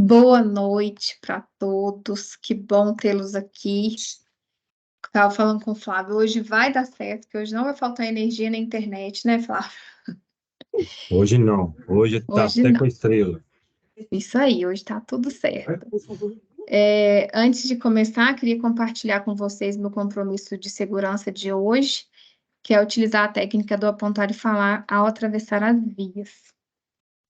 Boa noite para todos, que bom tê-los aqui. Estava falando com o Flávio, hoje vai dar certo, que hoje não vai faltar energia na internet, né, Flávio? Hoje não. Hoje tá Hoje até com não. a estrela. Isso aí, hoje está tudo certo. Antes de começar, queria compartilhar com vocês meu compromisso de segurança de hoje, que é utilizar a técnica do apontar e falar ao atravessar as vias.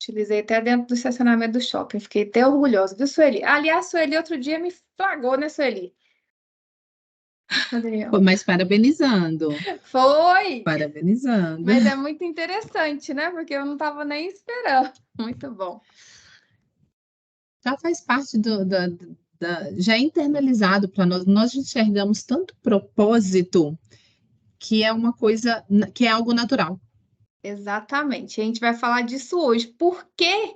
Utilizei até dentro do estacionamento do shopping, fiquei até orgulhosa, viu, Sueli? Aliás, Sueli outro dia me flagrou, né, Sueli? Pô, mas parabenizando. Foi! Parabenizando. Mas é muito interessante, né? Porque eu não estava nem esperando. Muito bom. Já faz parte já é internalizado para nós. Nós enxergamos tanto propósito que é uma coisa, que é algo natural. Exatamente. A gente vai falar disso hoje. Por que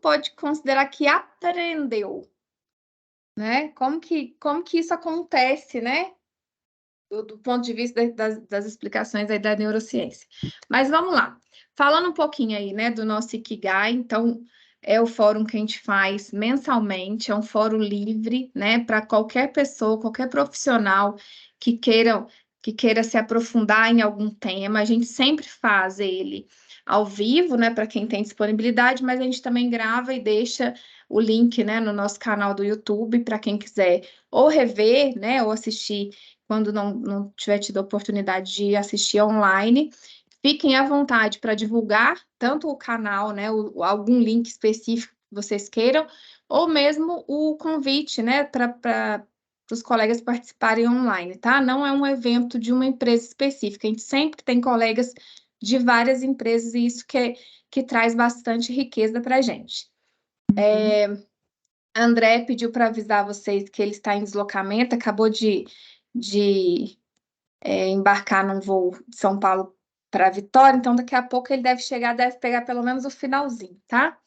pode considerar que aprendeu, né? Como que isso acontece, né? Do ponto de vista das explicações aí da neurociência. Mas vamos lá. Falando um pouquinho aí, né, do nosso Ikigai, então, é o fórum que a gente faz mensalmente, é um fórum livre, né, para qualquer pessoa, qualquer profissional que queira se aprofundar em algum tema. A gente sempre faz ele ao vivo, né, para quem tem disponibilidade, mas a gente também grava e deixa o link, né, no nosso canal do YouTube para quem quiser ou rever, né, ou assistir quando não tiver tido a oportunidade de assistir online. Fiquem à vontade para divulgar tanto o canal, né, algum link específico que vocês queiram, ou mesmo o convite, né, para os colegas participarem online, tá? Não é um evento de uma empresa específica, a gente sempre tem colegas de várias empresas e isso que traz bastante riqueza para a gente. André pediu para avisar vocês que ele está em deslocamento, acabou de embarcar num voo de São Paulo para Vitória, então daqui a pouco ele deve chegar, deve pegar pelo menos o finalzinho, tá?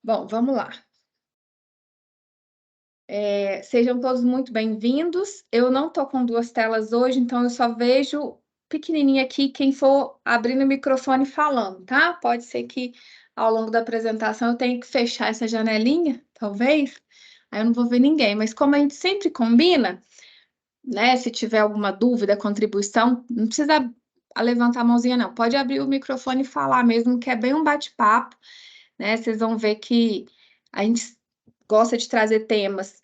Bom, vamos lá. Sejam todos muito bem-vindos. Eu não estou com duas telas hoje, então eu só vejo pequenininho aqui quem for abrindo o microfone falando, tá? Pode ser que ao longo da apresentação eu tenha que fechar essa janelinha, talvez. Aí eu não vou ver ninguém, mas como a gente sempre combina, né? Se tiver alguma dúvida, contribuição, não precisa levantar a mãozinha, não. Pode abrir o microfone e falar mesmo, que é bem um bate-papo, né? Vocês vão ver que a gente gosta de trazer temas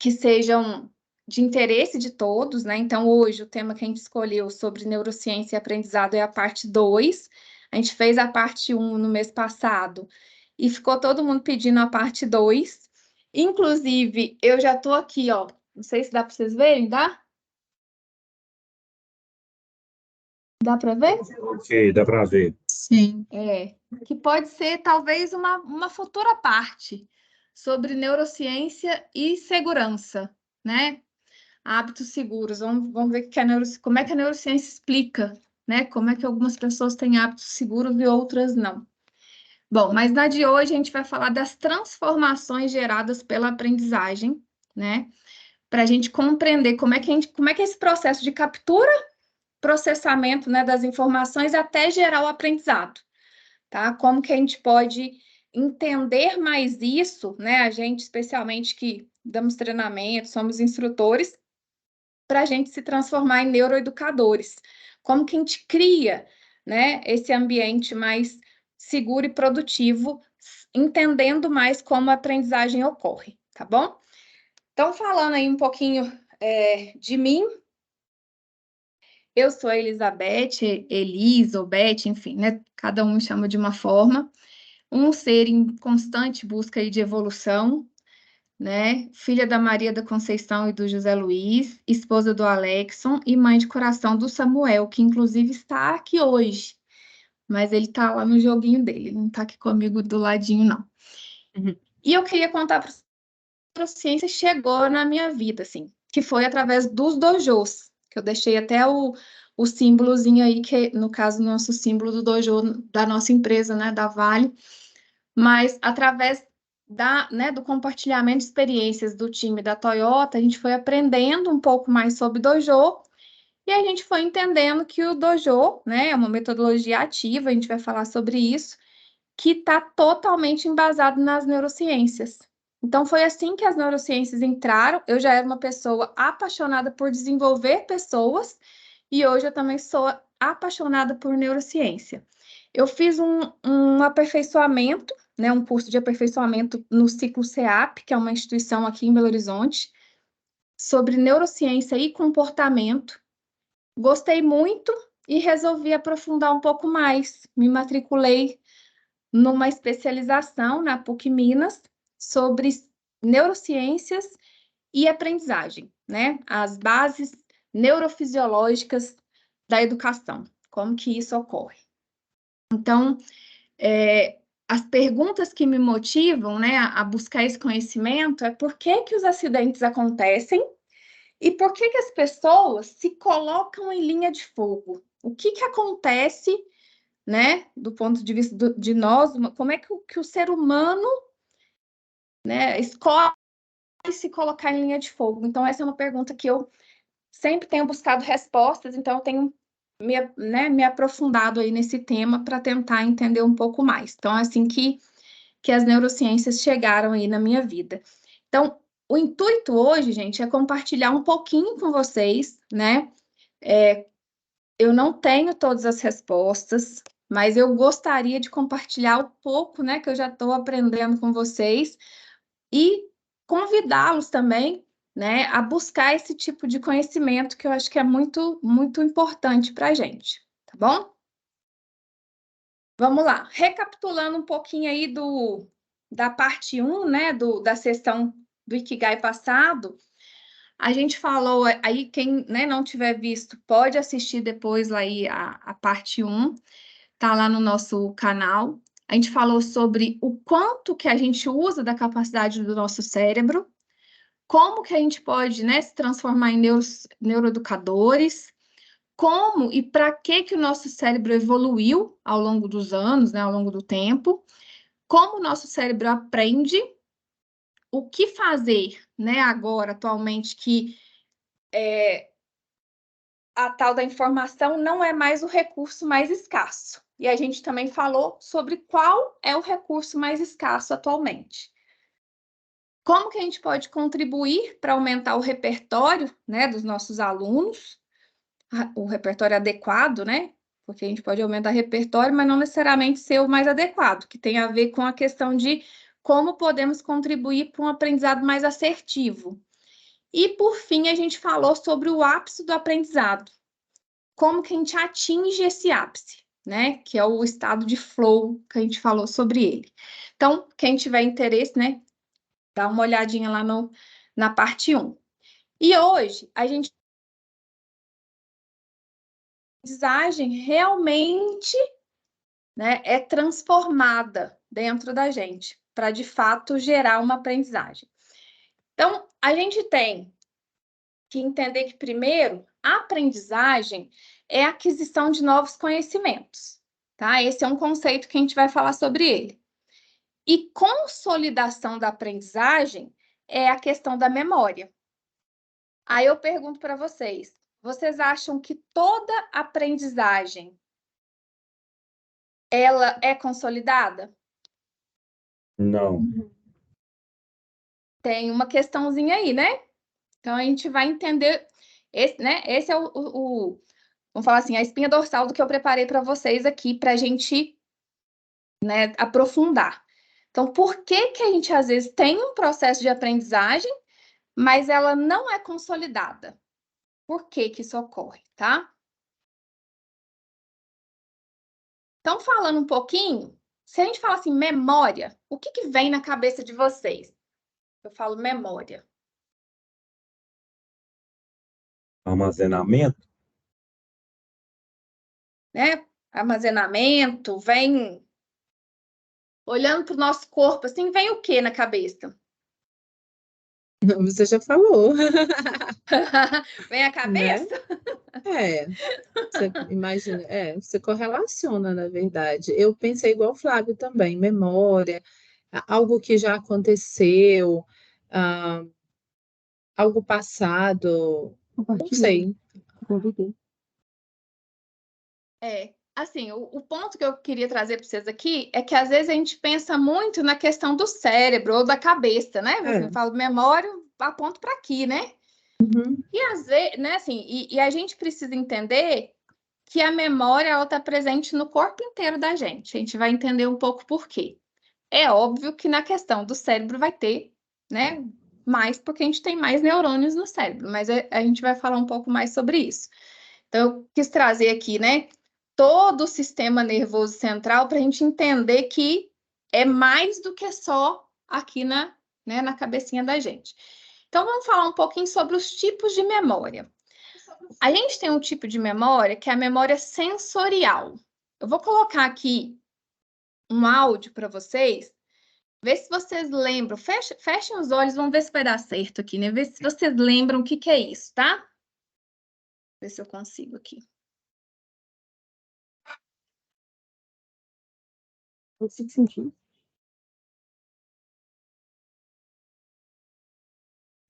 que sejam de interesse de todos, né? Então, hoje, o tema que a gente escolheu sobre neurociência e aprendizado é a parte 2. A gente fez a parte 1 no mês passado e ficou todo mundo pedindo a parte 2. Inclusive, eu já estou aqui, ó. Não sei se dá para vocês verem, dá? Dá para ver? Ok, dá para ver. Sim. Que pode ser talvez uma futura parte sobre neurociência e segurança, né? Hábitos seguros. Vamos ver como é que a neurociência explica, né? Como é que algumas pessoas têm hábitos seguros e outras não. Bom, mas na de hoje a gente vai falar das transformações geradas pela aprendizagem, né? Para a gente compreender como é que é esse processo de captura, processamento, né, das informações até gerar o aprendizado, tá? Como que a gente pode entender mais isso, né? A gente, especialmente que damos treinamento, somos instrutores, para a gente se transformar em neuroeducadores. Como que a gente cria, né, esse ambiente mais seguro e produtivo, entendendo mais como a aprendizagem ocorre, tá bom? Então, falando aí um pouquinho de mim, eu sou a Elizabeth, Elis ou Beth, enfim, né? Cada um me chama de uma forma. Um ser em constante busca aí de evolução, né? Filha da Maria da Conceição e do José Luiz, esposa do Alexson e mãe de coração do Samuel, que inclusive está aqui hoje. Mas ele está lá no joguinho dele, não está aqui comigo do ladinho, não. Uhum. E eu queria contar para a ciência chegou na minha vida, assim, que foi através dos dojos, que eu deixei até o símbolozinho aí, que no caso, o nosso símbolo do dojo da nossa empresa, né, da Vale, mas através né, do compartilhamento de experiências do time da Toyota, a gente foi aprendendo um pouco mais sobre dojo, e a gente foi entendendo que o dojo, né, é uma metodologia ativa, a gente vai falar sobre isso, que está totalmente embasado nas neurociências. Então, foi assim que as neurociências entraram. Eu já era uma pessoa apaixonada por desenvolver pessoas, e hoje eu também sou apaixonada por neurociência. Eu fiz um aperfeiçoamento, né, um curso de aperfeiçoamento no Ciclo CEAP, que é uma instituição aqui em Belo Horizonte, sobre neurociência e comportamento. Gostei muito e resolvi aprofundar um pouco mais. Me matriculei numa especialização na PUC Minas sobre neurociências e aprendizagem, né? As bases neurofisiológicas da educação, como que isso ocorre. Então, as perguntas que me motivam, né, a buscar esse conhecimento é por que que os acidentes acontecem e por que que as pessoas se colocam em linha de fogo. O que que acontece, né, do ponto de vista de nós, como é que o ser humano, né, escolhe se colocar em linha de fogo? Então, essa é uma pergunta que eu sempre tenho buscado respostas, então eu tenho me aprofundado aí nesse tema para tentar entender um pouco mais. Então, é assim que as neurociências chegaram aí na minha vida. Então, o intuito hoje, gente, é compartilhar um pouquinho com vocês, né? Eu não tenho todas as respostas, mas eu gostaria de compartilhar um pouco, né, que eu já estou aprendendo com vocês e convidá-los também, né, a buscar esse tipo de conhecimento que eu acho que é muito, muito importante para a gente, tá bom? Vamos lá, recapitulando um pouquinho aí da parte 1, né, da sessão do Ikigai passado, a gente falou, aí quem, né, não tiver visto, pode assistir depois lá aí a parte 1, tá lá no nosso canal. A gente falou sobre o quanto que a gente usa da capacidade do nosso cérebro, como que a gente pode, né, se transformar em neuroeducadores, como e para que o nosso cérebro evoluiu ao longo dos anos, né, ao longo do tempo, como o nosso cérebro aprende, o que fazer, né, agora, atualmente, que a tal da informação não é mais o recurso mais escasso. E a gente também falou sobre qual é o recurso mais escasso atualmente. Como que a gente pode contribuir para aumentar o repertório, né, dos nossos alunos, o repertório adequado, né? Porque a gente pode aumentar o repertório, mas não necessariamente ser o mais adequado, que tem a ver com a questão de como podemos contribuir para um aprendizado mais assertivo. E, por fim, a gente falou sobre o ápice do aprendizado. Como que a gente atinge esse ápice, né? Que é o estado de flow que a gente falou sobre ele. Então, quem tiver interesse, né? Dá uma olhadinha lá na parte 1. E hoje, a gente a aprendizagem realmente, né, é transformada dentro da gente, para de fato gerar uma aprendizagem. Então, a gente tem que entender que, primeiro, a aprendizagem é a aquisição de novos conhecimentos, tá? Esse é um conceito que a gente vai falar sobre ele. E consolidação da aprendizagem é a questão da memória. Aí eu pergunto para vocês, vocês acham que toda aprendizagem ela é consolidada? Não. Tem uma questãozinha aí, né? Então a gente vai entender esse, né? Esse é vamos falar assim, a espinha dorsal do que eu preparei para vocês aqui para a gente, né, aprofundar. Então, por que que a gente às vezes tem um processo de aprendizagem, mas ela não é consolidada? Por que que isso ocorre, tá? Então, falando um pouquinho, se a gente fala assim, memória, o que que vem na cabeça de vocês? Eu falo memória. Armazenamento? Né? Armazenamento, vem olhando para o nosso corpo, assim, vem o que na cabeça? Você já falou, Vem a né? cabeça? É, você imagina, você correlaciona, na verdade. Eu pensei igual o Flávio também, memória, algo que já aconteceu, ah, algo passado, não Compartilhei, sei. convidei. É, assim, o ponto que eu queria trazer para vocês aqui é que às vezes a gente pensa muito na questão do cérebro ou da cabeça, né? Você me fala memória, aponto para aqui, né? Uhum. E às vezes, né, assim, e a gente precisa entender que a memória ela está presente no corpo inteiro da gente. A gente vai entender um pouco por quê. É óbvio que na questão do cérebro vai ter, né, mais porque a gente tem mais neurônios no cérebro, mas a gente vai falar um pouco mais sobre isso. Então, eu quis trazer aqui, né, todo o sistema nervoso central para a gente entender que é mais do que só aqui na cabecinha da gente. Então, vamos falar um pouquinho sobre os tipos de memória. A gente tem um tipo de memória que é a memória sensorial. Eu vou colocar aqui um áudio para vocês, ver se vocês lembram. Fechem os olhos, vamos ver se vai dar certo aqui, né? Ver se vocês lembram o que é isso, tá? Ver se eu consigo aqui. Não consigo sentir.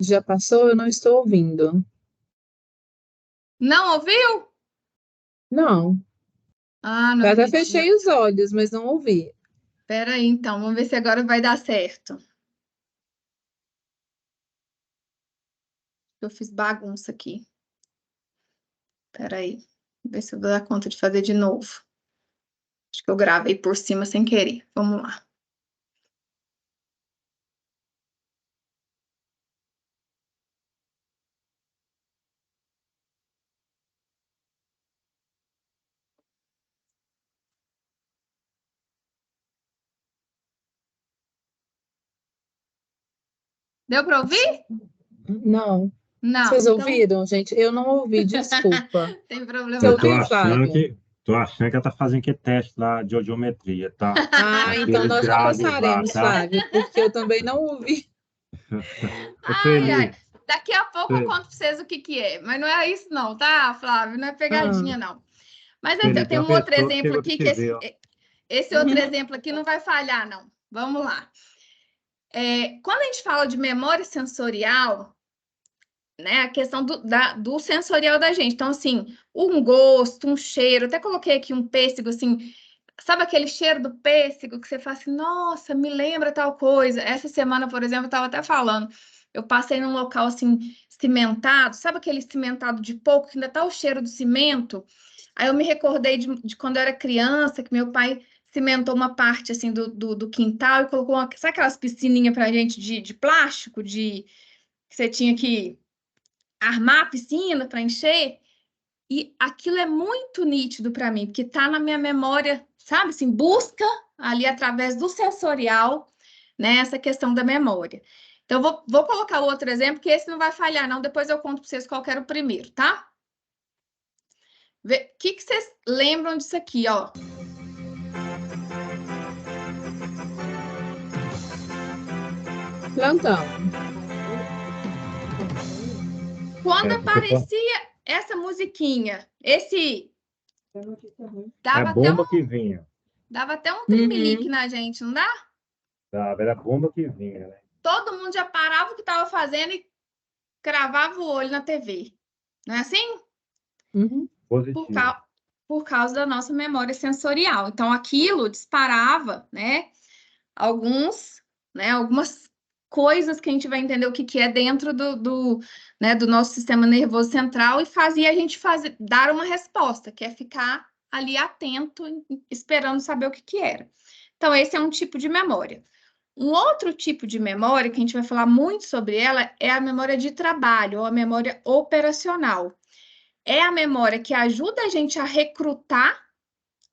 Já passou? Eu não estou ouvindo. Não ouviu? Não. Ah, não Eu até acredito. fechei os olhos, mas não ouvi. Espera aí, então. Vamos ver se agora vai dar certo. Eu fiz bagunça aqui. Espera aí. Vamos ver se eu vou dar conta de fazer de novo. Acho que eu gravei por cima sem querer. Vamos lá. Deu para ouvir? Não. Não. Vocês Então, ouviram, gente? Eu não ouvi, desculpa. tem problema Você Eu não. tô ouviu, achando Flávio? tô achando que ela tá fazendo que teste lá de audiometria, tá? Ah, então Aqueles nós grades lá, conversaremos, tá? Flávio, porque eu também não ouvi. Ô, Ai, ai. Feliz, Daqui a pouco eu conto para vocês o que é. Mas não é isso não, tá, Flávio? Não é Ah, pegadinha, não. Mas Feliz, tem tem uma um outro pessoa que exemplo chegou aqui aqui, te que ver, ó. esse outro exemplo aqui não vai falhar, não. Vamos lá. Quando a gente fala de memória sensorial, né, a questão do sensorial da gente. Então, assim, um gosto, um cheiro, até coloquei aqui um pêssego, assim, sabe aquele cheiro do pêssego que você fala assim, nossa, me lembra tal coisa. Essa semana, por exemplo, eu estava até falando, eu passei num local, assim, cimentado, sabe aquele cimentado de pouco, que ainda tá o cheiro do cimento? Aí eu me recordei de quando eu era criança, que meu pai cimentou uma parte, assim, do quintal e colocou, sabe aquelas piscininhas pra gente de plástico, que você tinha que armar a piscina para encher, e aquilo é muito nítido para mim, porque está na minha memória, sabe? Assim, busca ali através do sensorial, né, essa questão da memória. Então, vou colocar outro exemplo, que esse não vai falhar, não. Depois eu conto para vocês qual que era o primeiro, tá? O que vocês lembram disso aqui, ó? plantão. Quando É, aparecia essa musiquinha, é dava a até bomba que vinha. um tremelique Uhum. na gente, não dá? Tá? Era a bomba que vinha, né? Todo mundo já parava o que estava fazendo e cravava o olho na TV. Não é assim? Uhum. Por, Positivo. por causa da nossa memória sensorial. Então, aquilo disparava, né? Algumas coisas que a gente vai entender o que é dentro do nosso sistema nervoso central e fazia a gente dar uma resposta, que é ficar ali atento, esperando saber o que era. Então, esse é um tipo de memória. Um outro tipo de memória, que a gente vai falar muito sobre ela, é a memória de trabalho, ou a memória operacional. É a memória que ajuda a gente a recrutar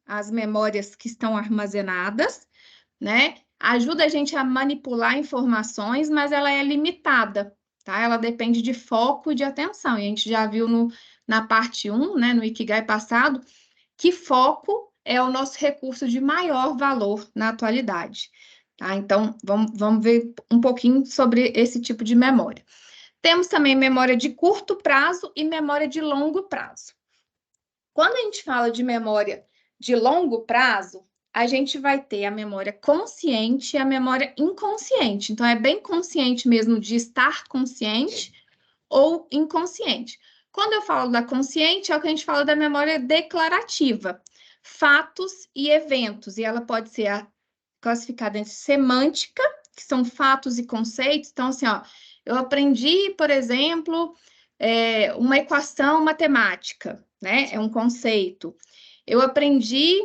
as memórias que estão armazenadas, né? Ajuda a gente a manipular informações, mas ela é limitada, tá? Ela depende de foco e de atenção. E a gente já viu na parte 1, né, no Ikigai passado, que foco é o nosso recurso de maior valor na atualidade. Tá? Então, vamos ver um pouquinho sobre esse tipo de memória. Temos também memória de curto prazo e memória de longo prazo. Quando a gente fala de memória de longo prazo, a gente vai ter a memória consciente e a memória inconsciente. Então, é bem consciente mesmo de estar consciente ou inconsciente. Quando eu falo da consciente, é o que a gente fala da memória declarativa. fatos e eventos, e ela pode ser classificada entre semântica, que são fatos e conceitos. Então, assim, ó, eu aprendi, por exemplo, uma equação matemática, né? É um conceito. Eu aprendi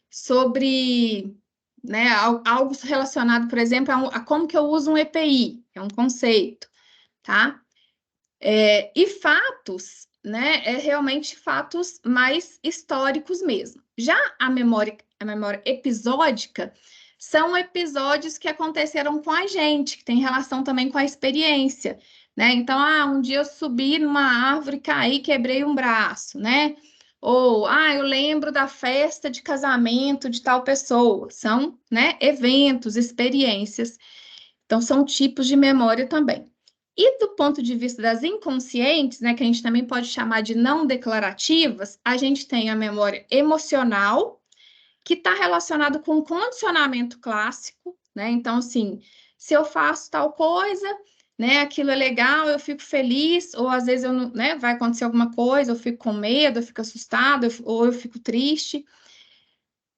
sobre, né, algo relacionado, por exemplo, a como que eu uso um EPI, é um conceito, tá? E fatos, né, realmente fatos mais históricos mesmo. Já a memória episódica são episódios que aconteceram com a gente, que tem relação também com a experiência, né? Então, um dia eu subi numa árvore, caí, quebrei um braço, né? Ou, eu lembro da festa de casamento de tal pessoa. São, né, eventos, experiências. Então, são tipos de memória também. E do ponto de vista das inconscientes, né, que a gente também pode chamar de não declarativas, a gente tem a memória emocional, que está relacionado com o condicionamento clássico, né? Então, assim, se eu faço tal coisa, né, aquilo é legal, eu fico feliz, ou às vezes eu não, né, vai acontecer alguma coisa, eu fico com medo, eu fico assustada, ou eu fico triste.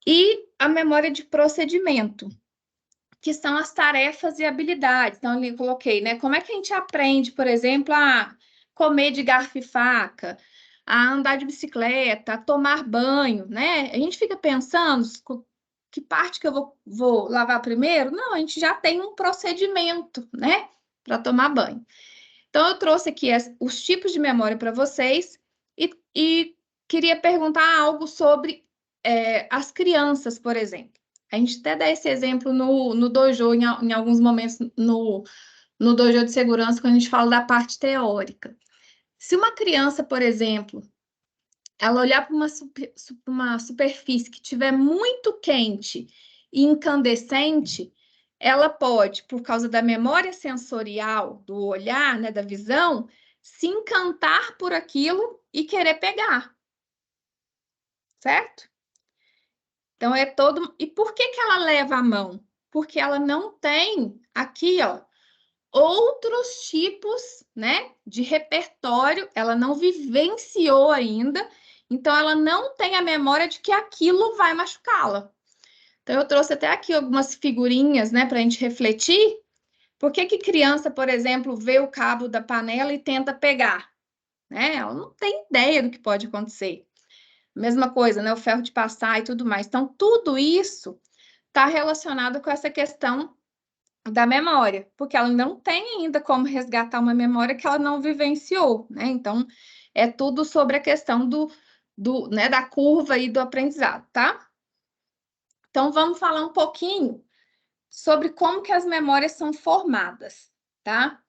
E a memória de procedimento, que são as tarefas e habilidades. Então, ali eu coloquei, né? Como é que a gente aprende, por exemplo, a comer de garfo e faca, a andar de bicicleta, a tomar banho, né? A gente fica pensando que parte que eu vou lavar primeiro? Não, a gente já tem um procedimento, né? Para tomar banho. Então, eu trouxe aqui os tipos de memória para vocês e queria perguntar algo sobre as crianças, por exemplo. A gente até dá esse exemplo no dojo, em alguns momentos no dojo de segurança, quando a gente fala da parte teórica. Se uma criança, por exemplo, ela olhar para uma superfície que estiver muito quente e incandescente, ela pode, por causa da memória sensorial, do olhar, né, da visão, se encantar por aquilo e querer pegar. Certo? Então, é todo... E por que ela leva a mão? Porque ela não tem aqui, ó, outros tipos, né, de repertório, ela não vivenciou ainda, então ela não tem a memória de que aquilo vai machucá-la. Então, eu trouxe até aqui algumas figurinhas, né, para a gente refletir. Por que criança, por exemplo, vê o cabo da panela e tenta pegar? Né? Ela não tem ideia do que pode acontecer. Mesma coisa, né? O ferro de passar e tudo mais. Então, tudo isso está relacionado com essa questão da memória, porque ela não tem ainda como resgatar uma memória que ela não vivenciou, né? Então, é tudo sobre a questão né, da curva e do aprendizado, tá? Então, vamos falar um pouquinho sobre como que as memórias são formadas, tá?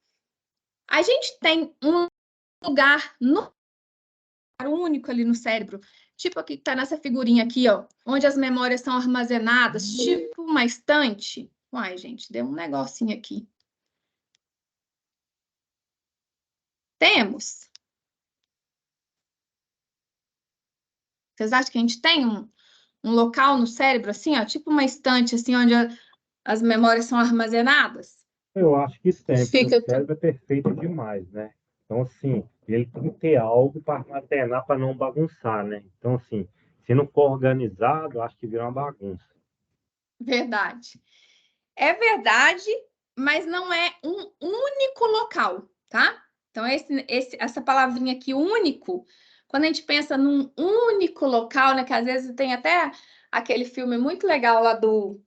A gente tem um lugar único ali no cérebro, tipo aqui que tá nessa figurinha aqui, ó, onde as memórias são armazenadas, tipo uma estante. Uai, gente, deu um negocinho aqui. Temos. Vocês acham que a gente tem um local no cérebro assim, ó, tipo uma estante assim, onde as memórias são armazenadas? Eu acho que tem, porque Fica o cérebro é perfeito demais, né? Então, assim, ele tem que ter algo para armazenar, para não bagunçar, né? Então, assim, se não for organizado, eu acho que vira uma bagunça. Verdade. É verdade, mas não é um único local, tá? Então, essa palavrinha aqui, único, quando a gente pensa num único local, né? Que às vezes tem até aquele filme muito legal lá do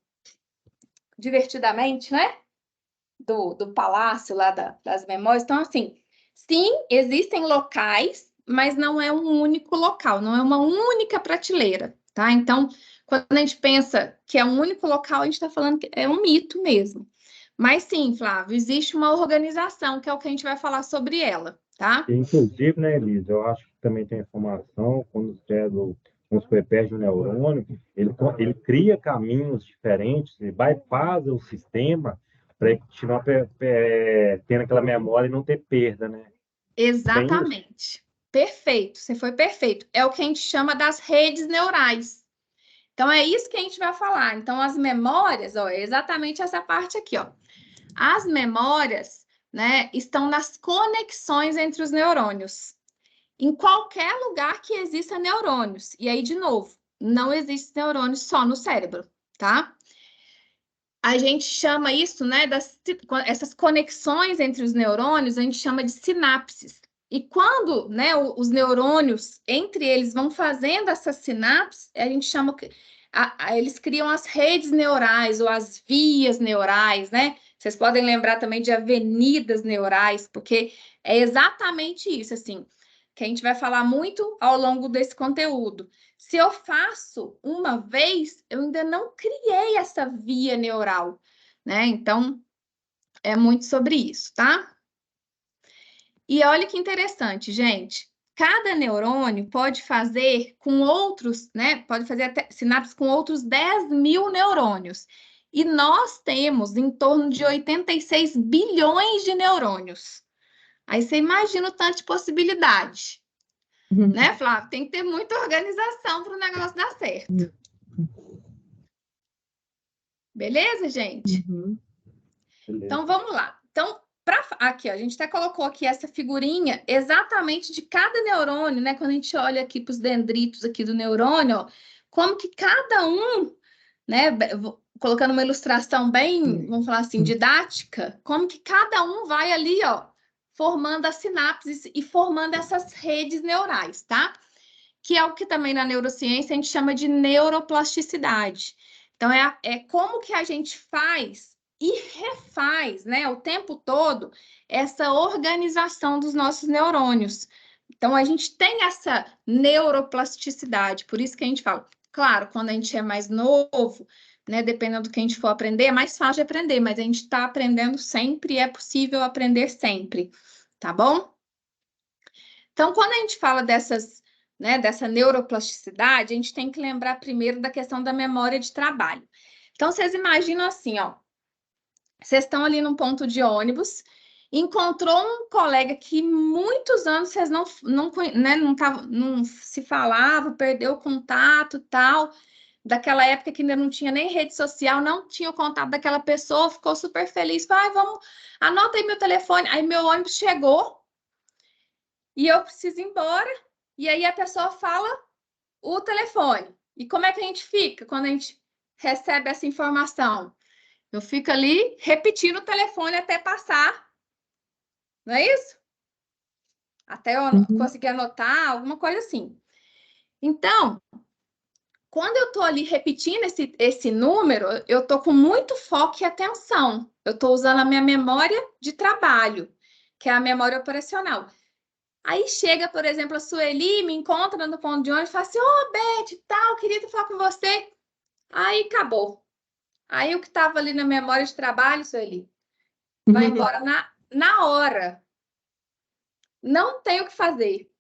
Divertidamente, né? Do palácio lá das memórias. Então, assim, sim, existem locais, mas não é um único local, não é uma única prateleira, tá? Então, quando a gente pensa que é um único local, a gente está falando que é um mito mesmo. Mas sim, Flávio, existe uma organização, que é o que a gente vai falar sobre ela, tá? E, inclusive, né, Elisa, eu acho que também tem informação, quando o cérebro, vamos supor, perde um neurônio, ele cria caminhos diferentes, ele bypassa o sistema para ele continuar tendo aquela memória e não ter perda, né? Tem isso? Exatamente. Perfeito, você foi perfeito. É o que a gente chama das redes neurais. Então, é isso que a gente vai falar. Então, as memórias, ó, é exatamente essa parte aqui, ó. As memórias, né, estão nas conexões entre os neurônios. em qualquer lugar que exista neurônios. E aí, de novo, não existe neurônio só no cérebro, tá? A gente chama isso, né, essas conexões entre os neurônios, a gente chama de sinapses. E quando, né, os neurônios, entre eles, vão fazendo essas sinapses, a gente chama, eles criam as redes neurais ou as vias neurais, né? Vocês podem lembrar também de avenidas neurais, porque é exatamente isso, assim, que a gente vai falar muito ao longo desse conteúdo. Se eu faço uma vez, eu ainda não criei essa via neural, né? Então, é muito sobre isso, tá? E olha que interessante, gente. Cada neurônio pode fazer com outros, né? Pode fazer até sinapses com outros 10.000 neurônios. E nós temos em torno de 86 bilhões de neurônios. Aí você imagina o tanto de possibilidade. Né, Flávio? Tem que ter muita organização para o negócio dar certo. Beleza, gente? Uhum. Então, vamos lá. Então, aqui, ó, a gente até colocou aqui essa figurinha exatamente de cada neurônio, né? Quando a gente olha aqui para os dendritos aqui do neurônio, ó, como que cada um, né? Colocando uma ilustração bem, vamos falar assim, didática, como que cada um vai ali, ó, formando as sinapses e formando essas redes neurais, tá? Que é o que também na neurociência a gente chama de neuroplasticidade. Então, é como que a gente faz e refaz, né, o tempo todo, essa organização dos nossos neurônios. Então, a gente tem essa neuroplasticidade, por isso que a gente fala, claro, quando a gente é mais novo, né, dependendo do que a gente for aprender, é mais fácil de aprender, mas a gente está aprendendo sempre, é possível aprender sempre, tá bom? Então, quando a gente fala dessa neuroplasticidade, a gente tem que lembrar primeiro da questão da memória de trabalho. Então, vocês imaginam assim, ó, vocês estão ali num ponto de ônibus, encontrou um colega que muitos anos vocês não se falavam, perdeu o contato, tal, daquela época que ainda não tinha nem rede social, não tinha o contato daquela pessoa, ficou super feliz, falou, anota aí meu telefone, aí meu ônibus chegou, e eu preciso ir embora, e aí a pessoa fala o telefone. E como é que a gente fica quando a gente recebe essa informação? Eu fico ali repetindo o telefone até passar. Não é isso? Até eu conseguir anotar, alguma coisa assim. Então, quando eu estou ali repetindo esse número, eu estou com muito foco e atenção. Eu estou usando a minha memória de trabalho, que é a memória operacional. Aí chega, por exemplo, a Sueli, me encontra no ponto de ônibus e fala assim, Beth, tal, queria falar com você. Aí acabou. Aí o que estava ali na memória de trabalho, Sueli, vai embora na hora. Não tem o que fazer.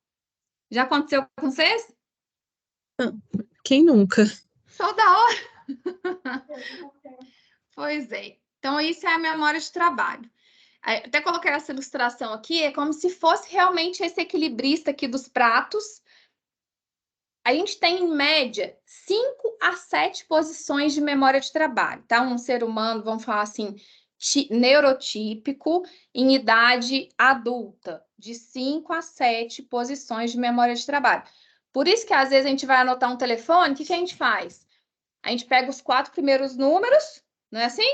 Já aconteceu com vocês? Quem nunca? Toda hora. Pois é. Então, isso é a memória de trabalho. Até coloquei essa ilustração aqui, é como se fosse realmente esse equilibrista aqui dos pratos. A gente tem, em média, 5 a 7 posições de memória de trabalho, tá? Um ser humano, vamos falar assim, neurotípico, em idade adulta, de 5 a 7 posições de memória de trabalho. Por isso que, às vezes, a gente vai anotar um telefone, o que a gente faz? A gente pega os 4 primeiros números, não é assim?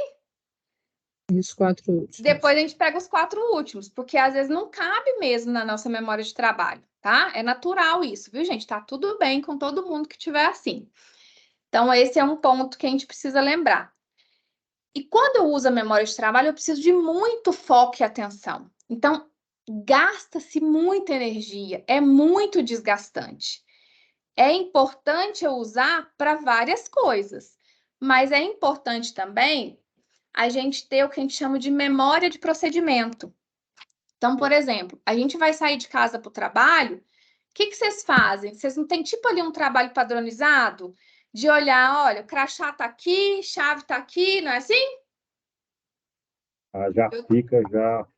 E os 4 últimos. Depois a gente pega os 4 últimos, porque às vezes não cabe mesmo na nossa memória de trabalho, tá? É natural isso, viu, gente? Tá tudo bem com todo mundo que tiver assim. Então, esse é um ponto que a gente precisa lembrar. E quando eu uso a memória de trabalho, eu preciso de muito foco e atenção. Então, gasta-se muita energia, é muito desgastante. É importante eu usar para várias coisas, mas é importante também a gente ter o que a gente chama de memória de procedimento. Então, por exemplo, a gente vai sair de casa para o trabalho, o que vocês fazem? Vocês não têm tipo ali um trabalho padronizado? De olhar, olha, o crachá está aqui, chave está aqui, não é assim? Já fica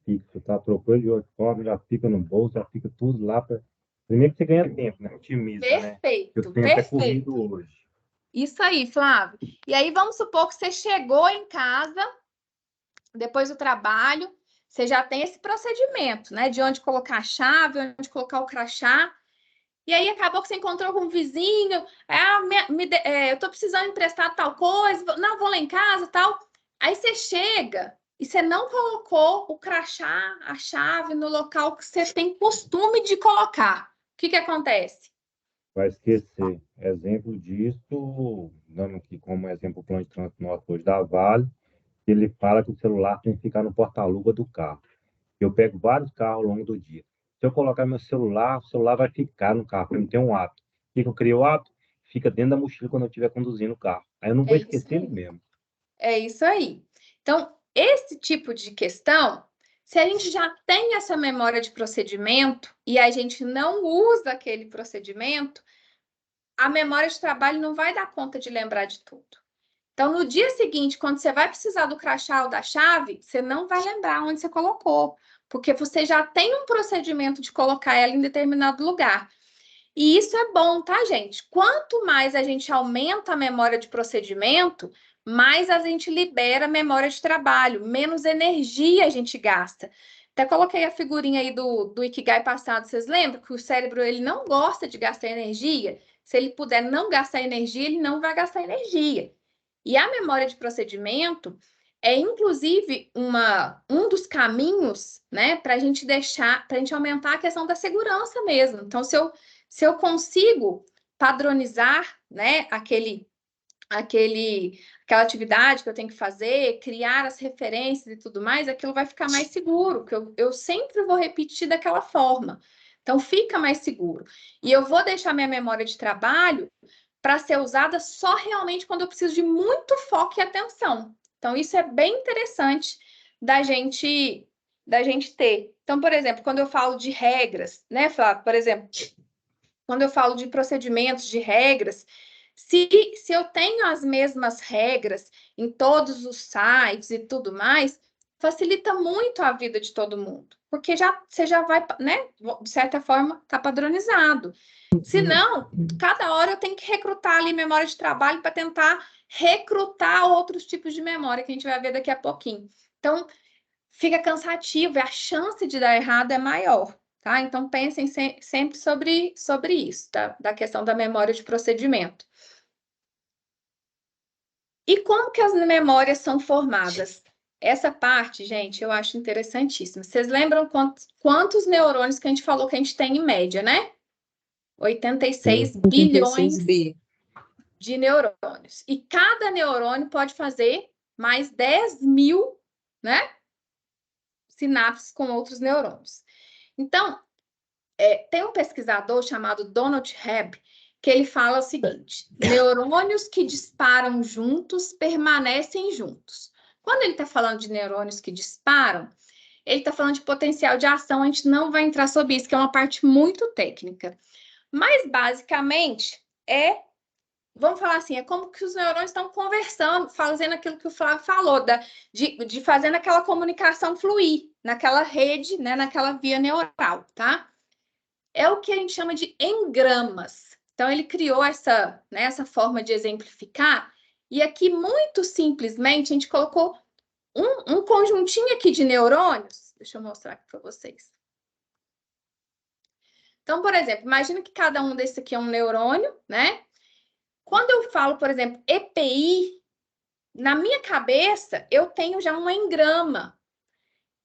fixo, tá? Trocou de uniforme, já fica no bolso, já fica tudo lá. Primeiro que você ganha tempo, né? Otimiza, Perfeito, né? O tempo é corrido hoje. Isso aí, Flávio. E aí, vamos supor que você chegou em casa, depois do trabalho, você já tem esse procedimento, né? De onde colocar a chave, onde colocar o crachá. e aí acabou que você encontrou com um vizinho, eu tô precisando emprestar tal coisa, não, vou lá em casa, tal. Aí você chega e você não colocou o crachá, a chave no local que você tem costume de colocar. O que acontece? Vai esquecer. Exemplo disso, dando aqui como exemplo o plano de trânsito nosso hoje da Vale, ele fala que o celular tem que ficar no porta-luva do carro. Eu pego vários carros ao longo do dia. Se eu colocar meu celular, o celular vai ficar no carro, porque não tem um ato. O que eu crio o ato? Fica dentro da mochila quando eu estiver conduzindo o carro. Aí eu não vou É isso esquecer ele aí. mesmo. É isso aí. Então, esse tipo de questão, se a gente já tem essa memória de procedimento e a gente não usa aquele procedimento, a memória de trabalho não vai dar conta de lembrar de tudo. Então, no dia seguinte, quando você vai precisar do crachá ou da chave, você não vai lembrar onde você colocou, porque você já tem um procedimento de colocar ela em determinado lugar. E isso é bom, tá, gente? Quanto mais a gente aumenta a memória de procedimento, mais a gente libera a memória de trabalho, menos energia a gente gasta. Até coloquei a figurinha aí do Ikigai passado, vocês lembram que o cérebro ele não gosta de gastar energia? Se ele puder não gastar energia, ele não vai gastar energia. E a memória de procedimento é, inclusive, um dos caminhos, né, para a gente aumentar a questão da segurança mesmo. Então, se eu consigo padronizar, né, aquela atividade que eu tenho que fazer, criar as referências e tudo mais, aquilo vai ficar mais seguro, que eu sempre vou repetir daquela forma. Então, fica mais seguro. E eu vou deixar minha memória de trabalho para ser usada só realmente quando eu preciso de muito foco e atenção. Então, isso é bem interessante da gente ter. Então, por exemplo, quando eu falo de regras, né, Flávio? Por exemplo, quando eu falo de procedimentos, de regras, se eu tenho as mesmas regras em todos os sites e tudo mais, facilita muito a vida de todo mundo, porque você já vai, né, de certa forma, tá padronizado. Se não, cada hora eu tenho que recrutar ali memória de trabalho para tentar recrutar outros tipos de memória que a gente vai ver daqui a pouquinho. Então, fica cansativo e a chance de dar errado é maior. Tá? Então, pensem sempre sobre isso, da questão da memória de procedimento. E como que as memórias são formadas? Essa parte, gente, eu acho interessantíssima. Vocês lembram quantos neurônios que a gente falou que a gente tem em média, né? 86 bilhões de neurônios. E cada neurônio pode fazer mais 10 mil, né, sinapses com outros neurônios. Então, tem um pesquisador chamado Donald Hebb, que ele fala o seguinte: neurônios que disparam juntos permanecem juntos. Quando ele está falando de neurônios que disparam, ele está falando de potencial de ação, a gente não vai entrar sobre isso, que é uma parte muito técnica. Mas, basicamente, vamos falar assim, é como que os neurônios estão conversando, fazendo aquilo que o Flávio falou, de fazendo aquela comunicação fluir naquela rede, né, naquela via neural, tá? É o que a gente chama de engramas. Então, ele criou essa forma de exemplificar, e aqui, muito simplesmente, a gente colocou um conjuntinho aqui de neurônios. Deixa eu mostrar aqui para vocês. Então, por exemplo, imagina que cada um desses aqui é um neurônio, né? Quando eu falo, por exemplo, EPI, na minha cabeça, eu tenho já um engrama,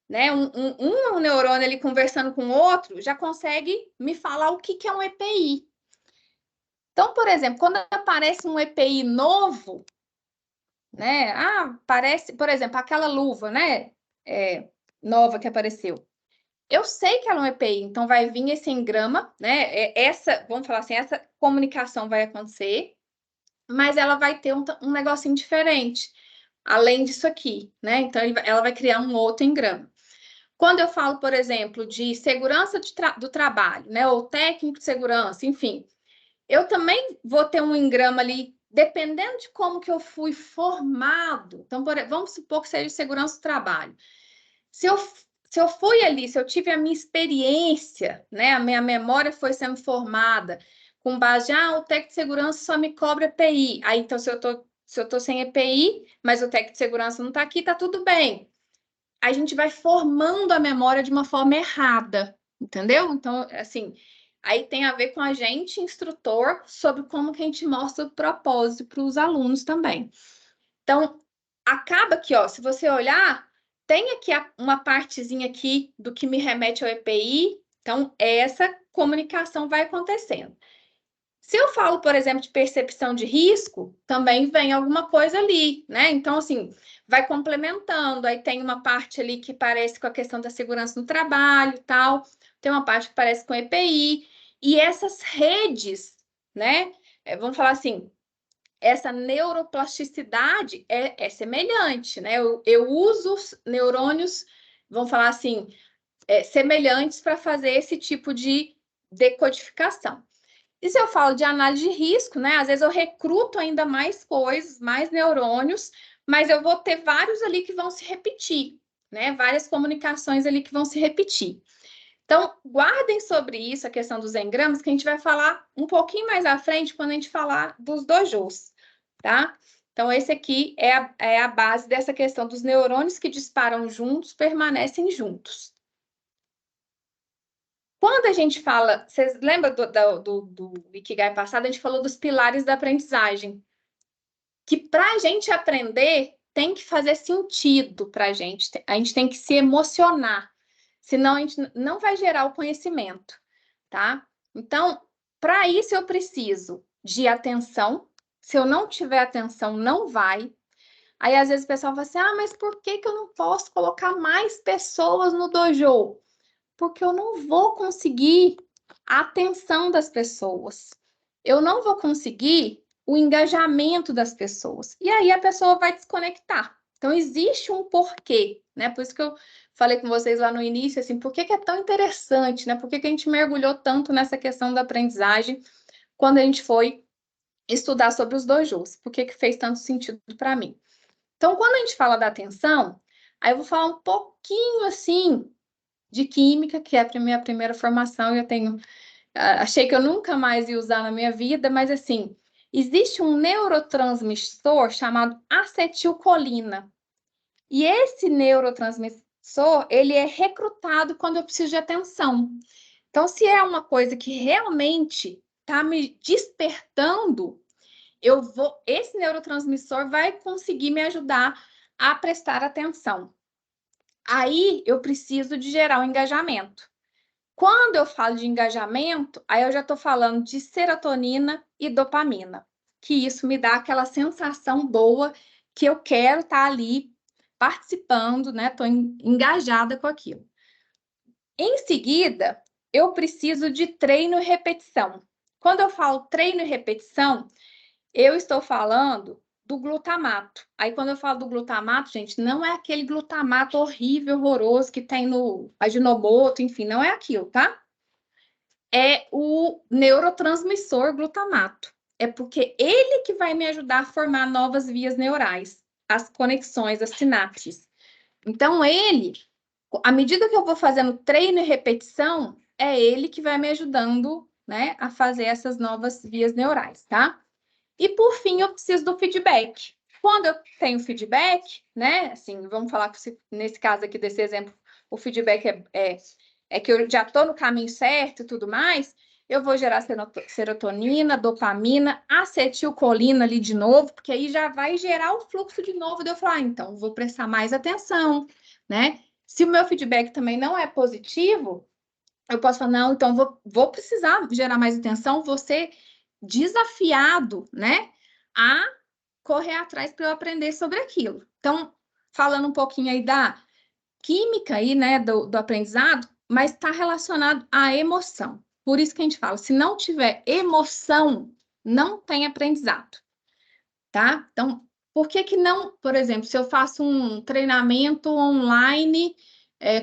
né? Um neurônio ali conversando com o outro já consegue me falar o que é um EPI. Então, por exemplo, quando aparece um EPI novo, né? Parece, por exemplo, aquela luva, né? Nova que apareceu. Eu sei que ela é um EPI, então vai vir esse engrama, né? Vamos falar assim, essa comunicação vai acontecer, mas ela vai ter um negocinho diferente, além disso aqui, né? Então, ela vai criar um outro engrama. Quando eu falo, por exemplo, de segurança do trabalho, né? Ou técnico de segurança, enfim, eu também vou ter um engrama ali, dependendo de como que eu fui formado. Então, vamos supor que seja segurança do trabalho. Se eu fui ali, se eu tive a minha experiência, né? A minha memória foi sendo formada com base, o técnico de segurança só me cobra EPI. Aí, então, se eu tô sem EPI, mas o técnico de segurança não está aqui, tá tudo bem. A gente vai formando a memória de uma forma errada, entendeu? Então, assim, aí tem a ver com a gente, instrutor, sobre como que a gente mostra o propósito para os alunos também. Então, acaba que, ó, se você olhar, tem aqui uma partezinha aqui do que me remete ao EPI, então essa comunicação vai acontecendo. Se eu falo, por exemplo, de percepção de risco, também vem alguma coisa ali, né? Então, assim, vai complementando. Aí tem uma parte ali que parece com a questão da segurança no trabalho e tal. Tem uma parte que parece com EPI. E essas redes, né? Vamos falar assim, essa neuroplasticidade é semelhante, né? Eu uso os neurônios, vamos falar assim, semelhantes para fazer esse tipo de decodificação. E se eu falo de análise de risco, né? Às vezes eu recruto ainda mais coisas, mais neurônios, mas eu vou ter vários ali que vão se repetir, né? Várias comunicações ali que vão se repetir. Então, guardem sobre isso a questão dos engramas, que a gente vai falar um pouquinho mais à frente quando a gente falar dos dojos, tá? Então, esse aqui é a base dessa questão dos neurônios que disparam juntos, permanecem juntos. Quando a gente fala, vocês lembram do Ikigai passado, a gente falou dos pilares da aprendizagem. Que para a gente aprender, tem que fazer sentido para a gente tem que se emocionar, senão a gente não vai gerar o conhecimento, tá? Então, para isso eu preciso de atenção, se eu não tiver atenção, não vai. Aí, às vezes, o pessoal fala assim, mas por que eu não posso colocar mais pessoas no dojo? Porque eu não vou conseguir a atenção das pessoas. Eu não vou conseguir o engajamento das pessoas. E aí a pessoa vai desconectar. Então, existe um porquê, né? Por isso que eu falei com vocês lá no início, assim, por que é tão interessante, né? Por que a gente mergulhou tanto nessa questão da aprendizagem quando a gente foi estudar sobre os dojos? Por que fez tanto sentido para mim? Então, quando a gente fala da atenção, aí eu vou falar um pouquinho, assim, de química, que é a minha primeira formação, e eu tenho... achei que eu nunca mais ia usar na minha vida, mas assim, existe um neurotransmissor chamado acetilcolina. E esse neurotransmissor, ele é recrutado quando eu preciso de atenção. Então, se é uma coisa que realmente está me despertando, esse neurotransmissor vai conseguir me ajudar a prestar atenção. Aí eu preciso de gerar um engajamento. Quando eu falo de engajamento, aí eu já estou falando de serotonina e dopamina, que isso me dá aquela sensação boa que eu quero estar ali participando, né? Estou engajada com aquilo. Em seguida, eu preciso de treino e repetição. Quando eu falo treino e repetição, eu estou falando do glutamato. Aí, quando eu falo do glutamato, gente, não é aquele glutamato horrível, horroroso que tem no Ajinomoto, enfim, não é aquilo, tá? É o neurotransmissor glutamato. É porque ele que vai me ajudar a formar novas vias neurais, as conexões, as sinapses. Então, à medida que eu vou fazendo treino e repetição, é ele que vai me ajudando, né, a fazer essas novas vias neurais, tá? E, por fim, eu preciso do feedback. Quando eu tenho feedback, né, assim, vamos falar que nesse caso aqui desse exemplo, o feedback é que eu já estou no caminho certo e tudo mais, eu vou gerar serotonina, dopamina, acetilcolina ali de novo, porque aí já vai gerar o fluxo de novo de eu falar, então, vou prestar mais atenção, né? Se o meu feedback também não é positivo, eu posso falar, não, então vou precisar gerar mais atenção, vou ser desafiado, né, a correr atrás para eu aprender sobre aquilo. Então, falando um pouquinho aí da química aí, né, do aprendizado, mas está relacionado à emoção. Por isso que a gente fala, se não tiver emoção, não tem aprendizado, tá? Então, por que não, por exemplo, se eu faço um treinamento online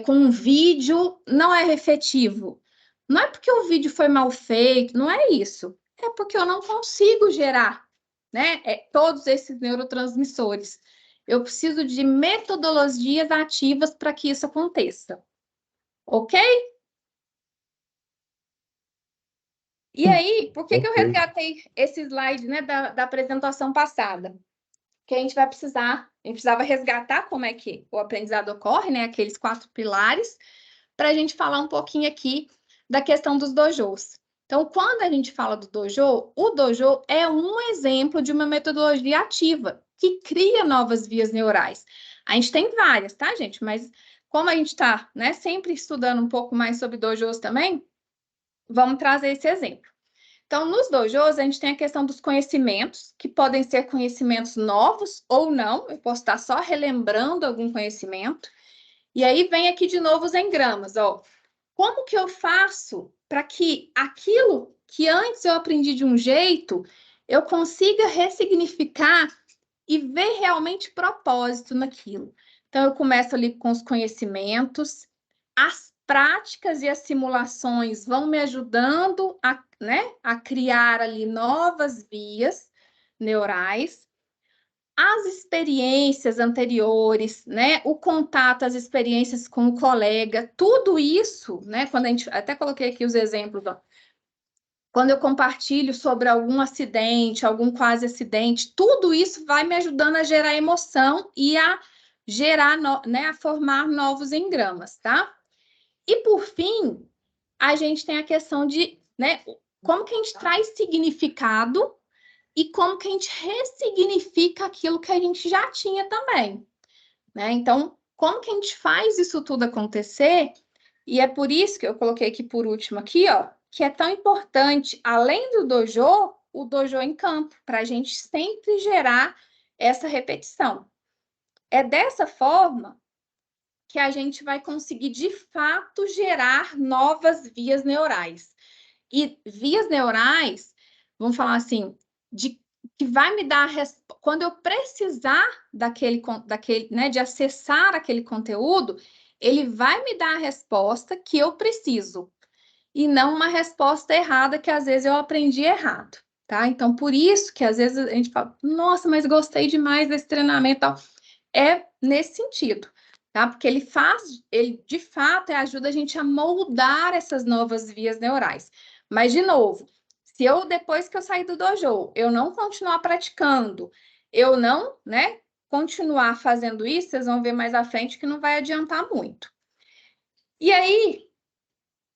com um vídeo, não é efetivo? Não é porque o vídeo foi mal feito, não é isso. É porque eu não consigo gerar, né, todos esses neurotransmissores. Eu preciso de metodologias ativas para que isso aconteça. Ok? E aí, por que eu resgatei esse slide, né, da apresentação passada? Que a gente precisava resgatar como é que o aprendizado ocorre, né, aqueles 4 pilares, para a gente falar um pouquinho aqui da questão dos dojos. Então, quando a gente fala do dojo, o dojo é um exemplo de uma metodologia ativa que cria novas vias neurais. A gente tem várias, tá, gente? Mas como a gente está, né, sempre estudando um pouco mais sobre dojos também, vamos trazer esse exemplo. Então, nos dojos, a gente tem a questão dos conhecimentos, que podem ser conhecimentos novos ou não. Eu posso estar só relembrando algum conhecimento. E aí vem aqui de novo os engramas, ó. Como que eu faço para que aquilo que antes eu aprendi de um jeito, eu consiga ressignificar e ver realmente propósito naquilo? Então, eu começo ali com os conhecimentos, as práticas e as simulações vão me ajudando a, né, a criar ali novas vias neurais. As experiências anteriores, né, o contato, as experiências com o colega, tudo isso, né, quando a gente, até coloquei aqui os exemplos, ó, quando eu compartilho sobre algum acidente, algum quase acidente, tudo isso vai me ajudando a gerar emoção e a gerar, né, a formar novos engramas, tá? E por fim, a gente tem a questão de, né, como que a gente traz significado e como que a gente ressignifica aquilo que a gente já tinha também, né? Então, como que a gente faz isso tudo acontecer? E é por isso que eu coloquei aqui por último aqui, ó, que é tão importante, além do dojo, o dojo em campo, para a gente sempre gerar essa repetição. É dessa forma que a gente vai conseguir, de fato, gerar novas vias neurais. E vias neurais, vamos falar assim, de que vai me dar quando eu precisar daquele, né, de acessar aquele conteúdo, ele vai me dar a resposta que eu preciso e não uma resposta errada que às vezes eu aprendi errado, tá? Então, por isso que às vezes a gente fala, nossa, mas gostei demais desse treinamento, tal. É nesse sentido, tá? Porque ele de fato ajuda a gente a moldar essas novas vias neurais. Mas, de novo, se eu, depois que eu sair do dojo, eu não continuar praticando, eu não, né, continuar fazendo isso, vocês vão ver mais à frente que não vai adiantar muito. E aí,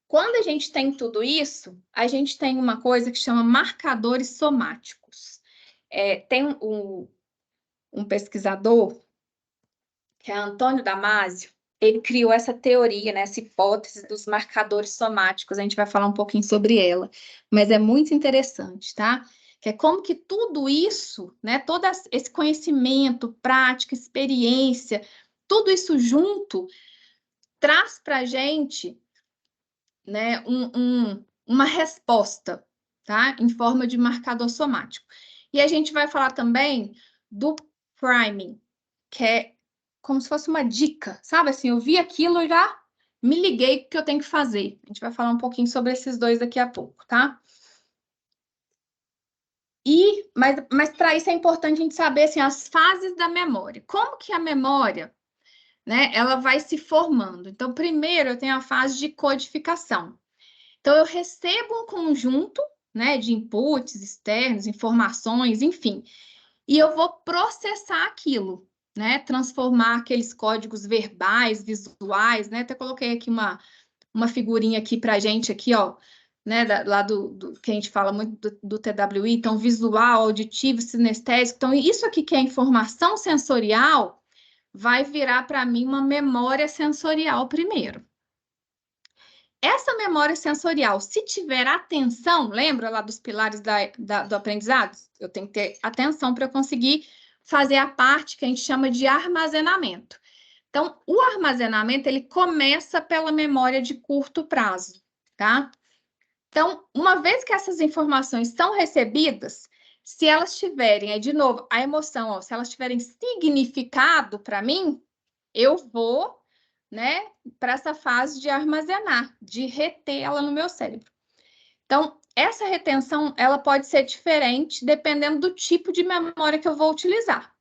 quando a gente tem tudo isso, a gente tem uma coisa que chama marcadores somáticos. Tem um pesquisador, que é Antônio Damasio, ele criou essa teoria, né, essa hipótese dos marcadores somáticos. A gente vai falar um pouquinho sobre ela, mas é muito interessante, tá? Que é como que tudo isso, né, todo esse conhecimento, prática, experiência, tudo isso junto traz para a gente, né, uma resposta, tá? Em forma de marcador somático. E a gente vai falar também do priming, que é como se fosse uma dica, sabe? Assim, eu vi aquilo e já me liguei o que eu tenho que fazer. A gente vai falar um pouquinho sobre esses dois daqui a pouco, tá? Mas para isso é importante a gente saber assim, as fases da memória. Como que a memória, né, ela vai se formando? Então, primeiro eu tenho a fase de codificação. Então, eu recebo um conjunto, né, de inputs externos, informações, enfim, e eu vou processar aquilo, né, transformar aqueles códigos verbais, visuais, né, até coloquei aqui uma figurinha aqui para a gente, aqui, ó, né, lá do que a gente fala muito do TWI, então, visual, auditivo, sinestésico, então, isso aqui que é informação sensorial, vai virar para mim uma memória sensorial primeiro. Essa memória sensorial, se tiver atenção, lembra lá dos pilares do aprendizado? Eu tenho que ter atenção para conseguir fazer a parte que a gente chama de armazenamento. Então, o armazenamento, ele começa pela memória de curto prazo, tá? Então, uma vez que essas informações são recebidas, se elas tiverem, aí de novo, a emoção, ó, se elas tiverem significado para mim, eu vou, né, para essa fase de armazenar, de reter ela no meu cérebro. Então, essa retenção, ela pode ser diferente dependendo do tipo de memória que eu vou utilizar.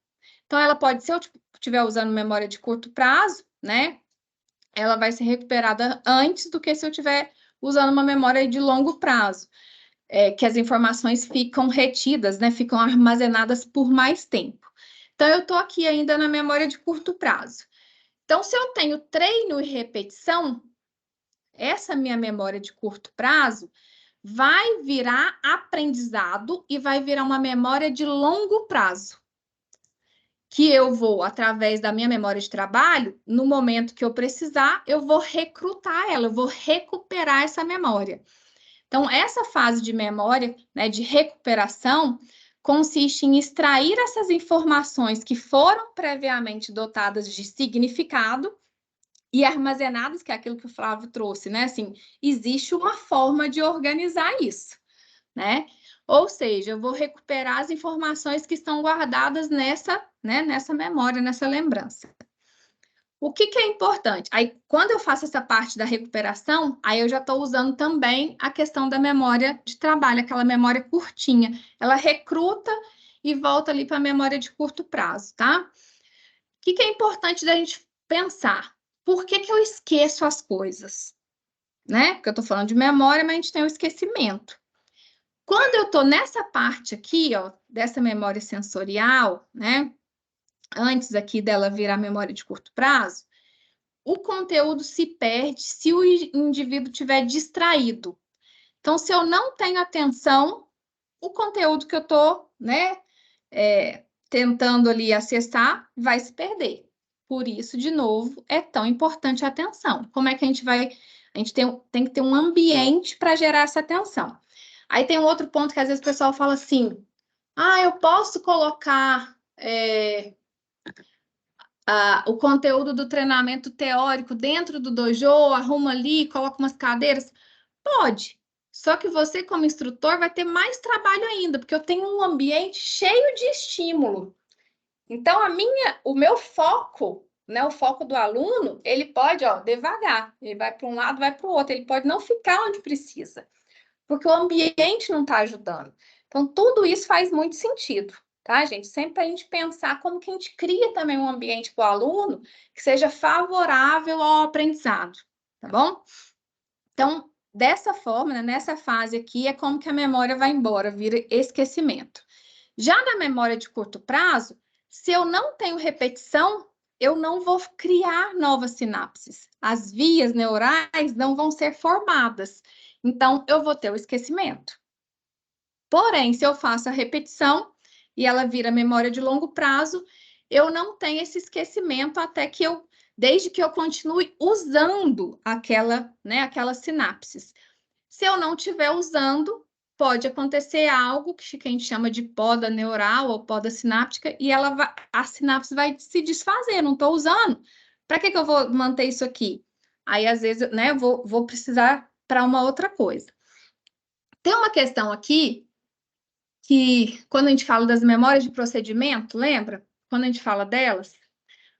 Então, ela pode ser, se eu estiver usando memória de curto prazo, né, ela vai ser recuperada antes do que se eu estiver usando uma memória de longo prazo, que as informações ficam retidas, né, ficam armazenadas por mais tempo. Então, eu estou aqui ainda na memória de curto prazo. Então, se eu tenho treino e repetição, essa minha memória de curto prazo vai virar aprendizado e vai virar uma memória de longo prazo. Que eu vou, através da minha memória de trabalho, no momento que eu precisar, eu vou recrutar ela, eu vou recuperar essa memória. Então, essa fase de memória, né, de recuperação, consiste em extrair essas informações que foram previamente dotadas de significado e armazenadas, que é aquilo que o Flávio trouxe, né? Assim, existe uma forma de organizar isso, né? Ou seja, eu vou recuperar as informações que estão guardadas nessa, né, nessa memória, nessa lembrança. O que é importante? Aí, quando eu faço essa parte da recuperação, aí eu já estou usando também a questão da memória de trabalho, aquela memória curtinha. Ela recruta e volta ali para a memória de curto prazo, tá? O que é importante da gente pensar? Por que eu esqueço as coisas? Né? Porque eu estou falando de memória, mas a gente tem o esquecimento. Quando eu estou nessa parte aqui, ó, dessa memória sensorial, né? Antes aqui dela virar memória de curto prazo, o conteúdo se perde se o indivíduo estiver distraído. Então, se eu não tenho atenção, o conteúdo que eu estou, né, tentando ali acessar vai se perder. Por isso, de novo, é tão importante a atenção. Como é que a gente vai... A gente tem que ter um ambiente para gerar essa atenção. Aí tem um outro ponto que às vezes o pessoal fala assim, eu posso colocar o conteúdo do treinamento teórico dentro do dojo, arruma ali, coloca umas cadeiras? Pode. Só que você, como instrutor, vai ter mais trabalho ainda, porque eu tenho um ambiente cheio de estímulo. Então, o meu foco, né, o foco do aluno, ele pode, devagar, ele vai para um lado, vai para o outro, ele pode não ficar onde precisa, porque o ambiente não está ajudando. Então, tudo isso faz muito sentido, tá, gente? Sempre a gente pensar como que a gente cria também um ambiente para o aluno que seja favorável ao aprendizado, tá bom? Então, dessa forma, né, nessa fase aqui, é como que a memória vai embora, vira esquecimento. Já na memória de curto prazo, se eu não tenho repetição, eu não vou criar novas sinapses. As vias neurais não vão ser formadas. Então, eu vou ter o esquecimento. Porém, se eu faço a repetição e ela vira memória de longo prazo, eu não tenho esse esquecimento desde que eu continue usando aquelas sinapses. Se eu não estiver usando, pode acontecer algo que a gente chama de poda neural ou poda sináptica, e a sinapse vai se desfazer, não estou usando. Para que eu vou manter isso aqui? Aí, às vezes, né, vou precisar para uma outra coisa. Tem uma questão aqui que, quando a gente fala das memórias de procedimento, lembra? Quando a gente fala delas,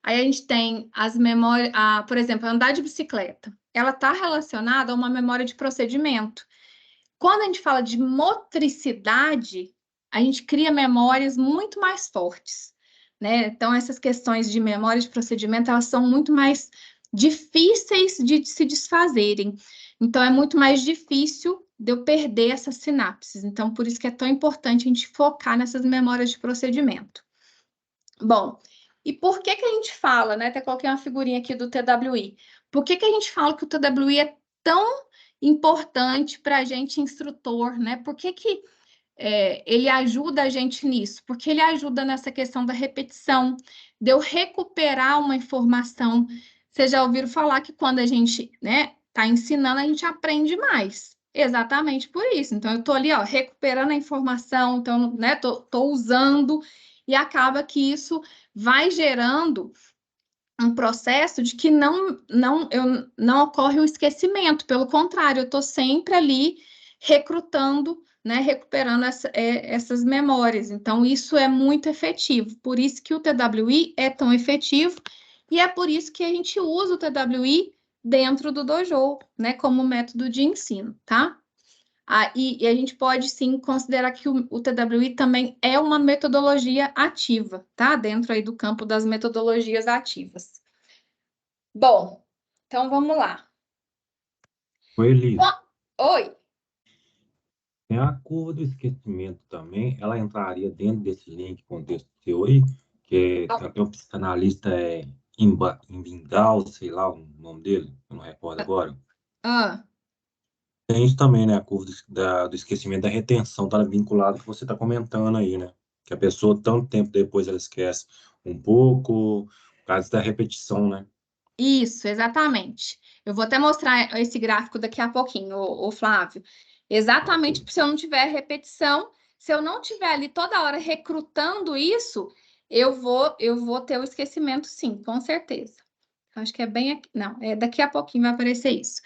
aí a gente tem as memórias, por exemplo, andar de bicicleta. Ela está relacionada a uma memória de procedimento. Quando a gente fala de motricidade, a gente cria memórias muito mais fortes, né? Então, essas questões de memória de procedimento, elas são muito mais difíceis de se desfazerem. Então, é muito mais difícil de eu perder essas sinapses. Então, por isso que é tão importante a gente focar nessas memórias de procedimento. Bom, e por que a gente fala, né? Até coloquei uma figurinha aqui do TWI. Por que a gente fala que o TWI é tão importante para a gente, instrutor, né? Por que ele ajuda a gente nisso? Porque ele ajuda nessa questão da repetição, de eu recuperar uma informação. Vocês já ouviram falar que quando a gente, né, está ensinando, a gente aprende mais. Exatamente por isso. Então, eu estou ali, recuperando a informação, então, né, tô usando, e acaba que isso vai gerando um processo de que não ocorre o esquecimento, pelo contrário, eu estou sempre ali recrutando, né, recuperando essas memórias. Então, isso é muito efetivo. Por isso que o TWI é tão efetivo, e é por isso que a gente usa o TWI dentro do dojo, né, como método de ensino, tá? E a gente pode, sim, considerar que o TWI também é uma metodologia ativa, tá? Dentro aí do campo das metodologias ativas. Bom, então vamos lá. Oi, Eli. Oi. Tem a curva do esquecimento também, ela entraria dentro desse link contexto seu aí, que tem um psicanalista Imbingal, sei lá o nome dele, eu não recordo agora. Tem isso também, né? A curva do esquecimento, da retenção, tá vinculado ao que você está comentando aí, né? Que a pessoa, tanto tempo depois, ela esquece um pouco, por causa da repetição, né? Isso, exatamente. Eu vou até mostrar esse gráfico daqui a pouquinho, o Flávio. Exatamente, se eu não tiver repetição, se eu não tiver ali toda hora recrutando isso, eu vou ter o esquecimento, sim, com certeza. Acho que é bem aqui. Não, daqui a pouquinho vai aparecer isso.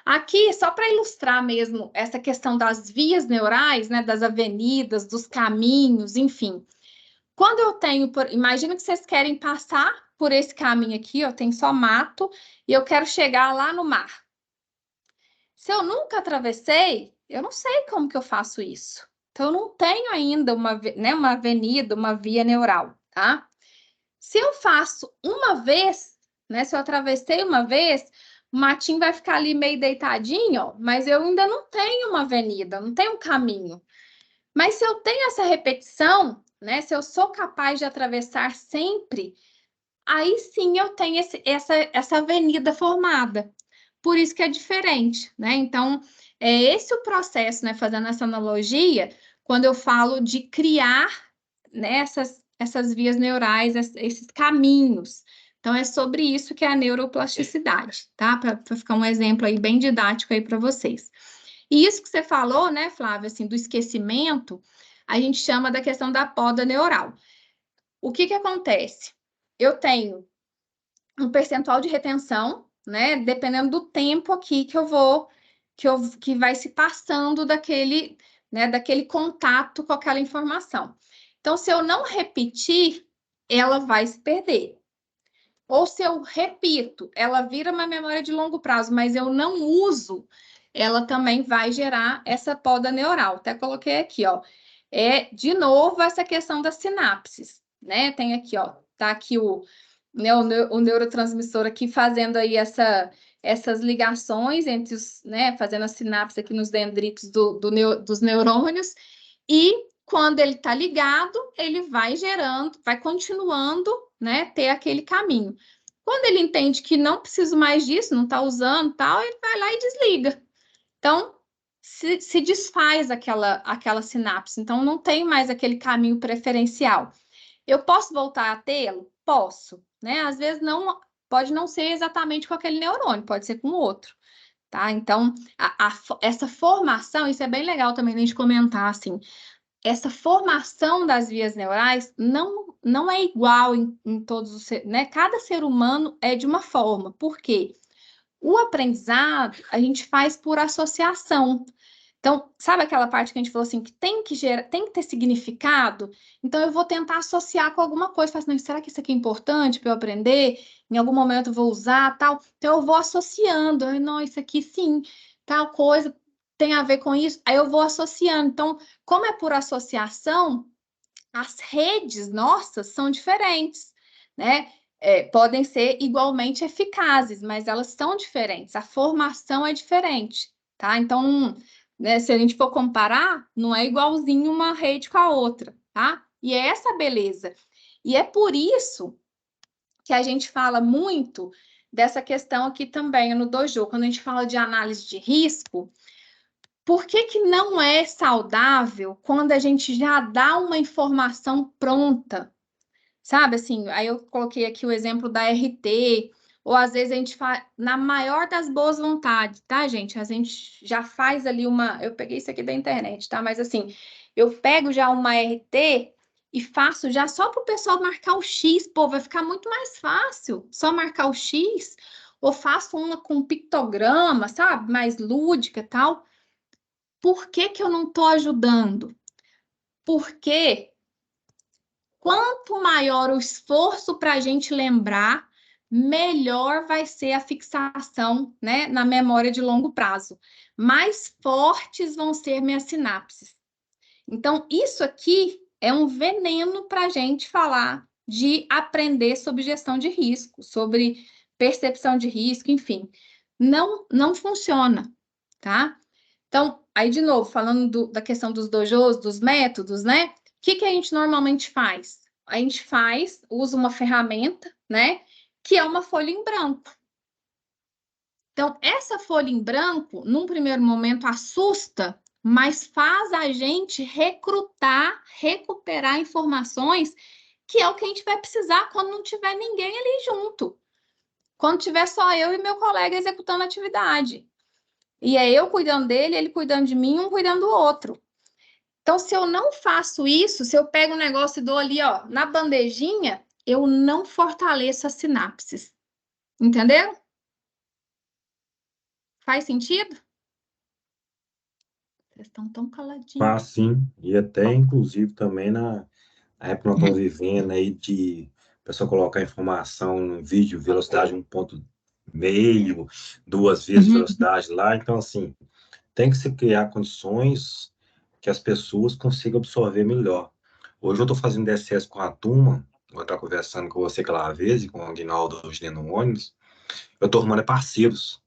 Aqui, só para ilustrar mesmo essa questão das vias neurais, né, das avenidas, dos caminhos, enfim. Quando eu tenho, imagina que vocês querem passar por esse caminho aqui, ó, tem só mato, e eu quero chegar lá no mar. Se eu nunca atravessei, eu não sei como que eu faço isso. Então, eu não tenho ainda uma avenida, uma via neural, tá? Se eu faço uma vez, né? Se eu atravessei uma vez, o matinho vai ficar ali meio deitadinho, ó, mas eu ainda não tenho uma avenida, não tenho um caminho. Mas se eu tenho essa repetição, né? Se eu sou capaz de atravessar sempre, aí sim eu tenho essa avenida formada. Por isso que é diferente, né? Então, é esse o processo, né? Fazendo essa analogia, quando eu falo de criar, né, essas vias neurais, esses caminhos. Então, é sobre isso que é a neuroplasticidade, tá? Para ficar um exemplo aí bem didático aí para vocês. E isso que você falou, né, Flávia, assim, do esquecimento, a gente chama da questão da poda neural. O que que acontece? Eu tenho um percentual de retenção, né? Dependendo do tempo aqui que vai se passando daquele, né, daquele contato com aquela informação. Então, se eu não repetir, ela vai se perder. Ou se eu repito, ela vira uma memória de longo prazo, mas eu não uso, ela também vai gerar essa poda neural. Até coloquei aqui, ó. De novo essa questão das sinapses, né? Tem aqui, ó, tá aqui o neurotransmissor aqui fazendo aí essas ligações entre os, né, fazendo a sinapse aqui nos dendritos dos neurônios, e quando ele está ligado, ele vai gerando, vai continuando, né, ter aquele caminho. Quando ele entende que não preciso mais disso, não está usando, tal, ele vai lá e desliga. Então, se desfaz aquela sinapse. Então, não tem mais aquele caminho preferencial. Eu posso voltar a tê-lo? Posso, né? Às vezes não, pode não ser exatamente com aquele neurônio, pode ser com outro, tá? Então, essa formação, isso é bem legal também a gente comentar, assim, essa formação das vias neurais não é igual em todos os, né? Cada ser humano é de uma forma. Por quê? O aprendizado a gente faz por associação. Então, sabe aquela parte que a gente falou assim, que tem que ter significado? Então, eu vou tentar associar com alguma coisa. Faço, não, será que isso aqui é importante para eu aprender? Em algum momento eu vou usar, tal. Então, eu vou associando. Não, isso aqui sim, tal coisa tem a ver com isso. Aí eu vou associando. Então, como é por associação, as redes nossas são diferentes, né? Podem ser igualmente eficazes, mas elas são diferentes. A formação é diferente, tá? Então, né, se a gente for comparar, não é igualzinho uma rede com a outra, tá? E é essa beleza. E é por isso que a gente fala muito dessa questão aqui também no dojo, quando a gente fala de análise de risco. Por que que não é saudável quando a gente já dá uma informação pronta? Sabe assim, aí eu coloquei aqui o exemplo da RT, ou às vezes a gente faz, na maior das boas vontades, tá, gente? A gente já faz ali eu peguei isso aqui da internet, tá? Mas assim, eu pego já uma RT e faço já só para o pessoal marcar o X, pô, vai ficar muito mais fácil, só marcar o X, ou faço uma com pictograma, sabe? Mais lúdica e tal. Por que que eu não estou ajudando? Porque quanto maior o esforço para a gente lembrar, melhor vai ser a fixação, né, na memória de longo prazo. Mais fortes vão ser minhas sinapses. Então, isso aqui é um veneno para a gente falar de aprender sobre gestão de risco, sobre percepção de risco, enfim. Não funciona, tá? Então, aí de novo, falando da questão dos dojos, dos métodos, né? O que a gente normalmente faz? A gente usa uma ferramenta, né? Que é uma folha em branco. Então, essa folha em branco, num primeiro momento, assusta, mas faz a gente recrutar, recuperar informações, que é o que a gente vai precisar quando não tiver ninguém ali junto. Quando tiver só eu e meu colega executando a atividade. E é eu cuidando dele, ele cuidando de mim, um cuidando do outro. Então, se eu não faço isso, se eu pego um negócio e dou ali, ó, na bandejinha, eu não fortaleço as sinapses. Entenderam? Faz sentido? Vocês estão tão caladinhos. Mas sim, e até inclusive também na época que nós estamos vivendo aí de a pessoa colocar informação no vídeo, velocidade 1,5, 2 vezes velocidade lá, então assim, tem que se criar condições que as pessoas consigam absorver melhor. Hoje eu estou fazendo DSS com a turma, vou estar conversando com você aquela vez e com o Aguinaldo hoje dentro do ônibus, eu estou arrumando parceiros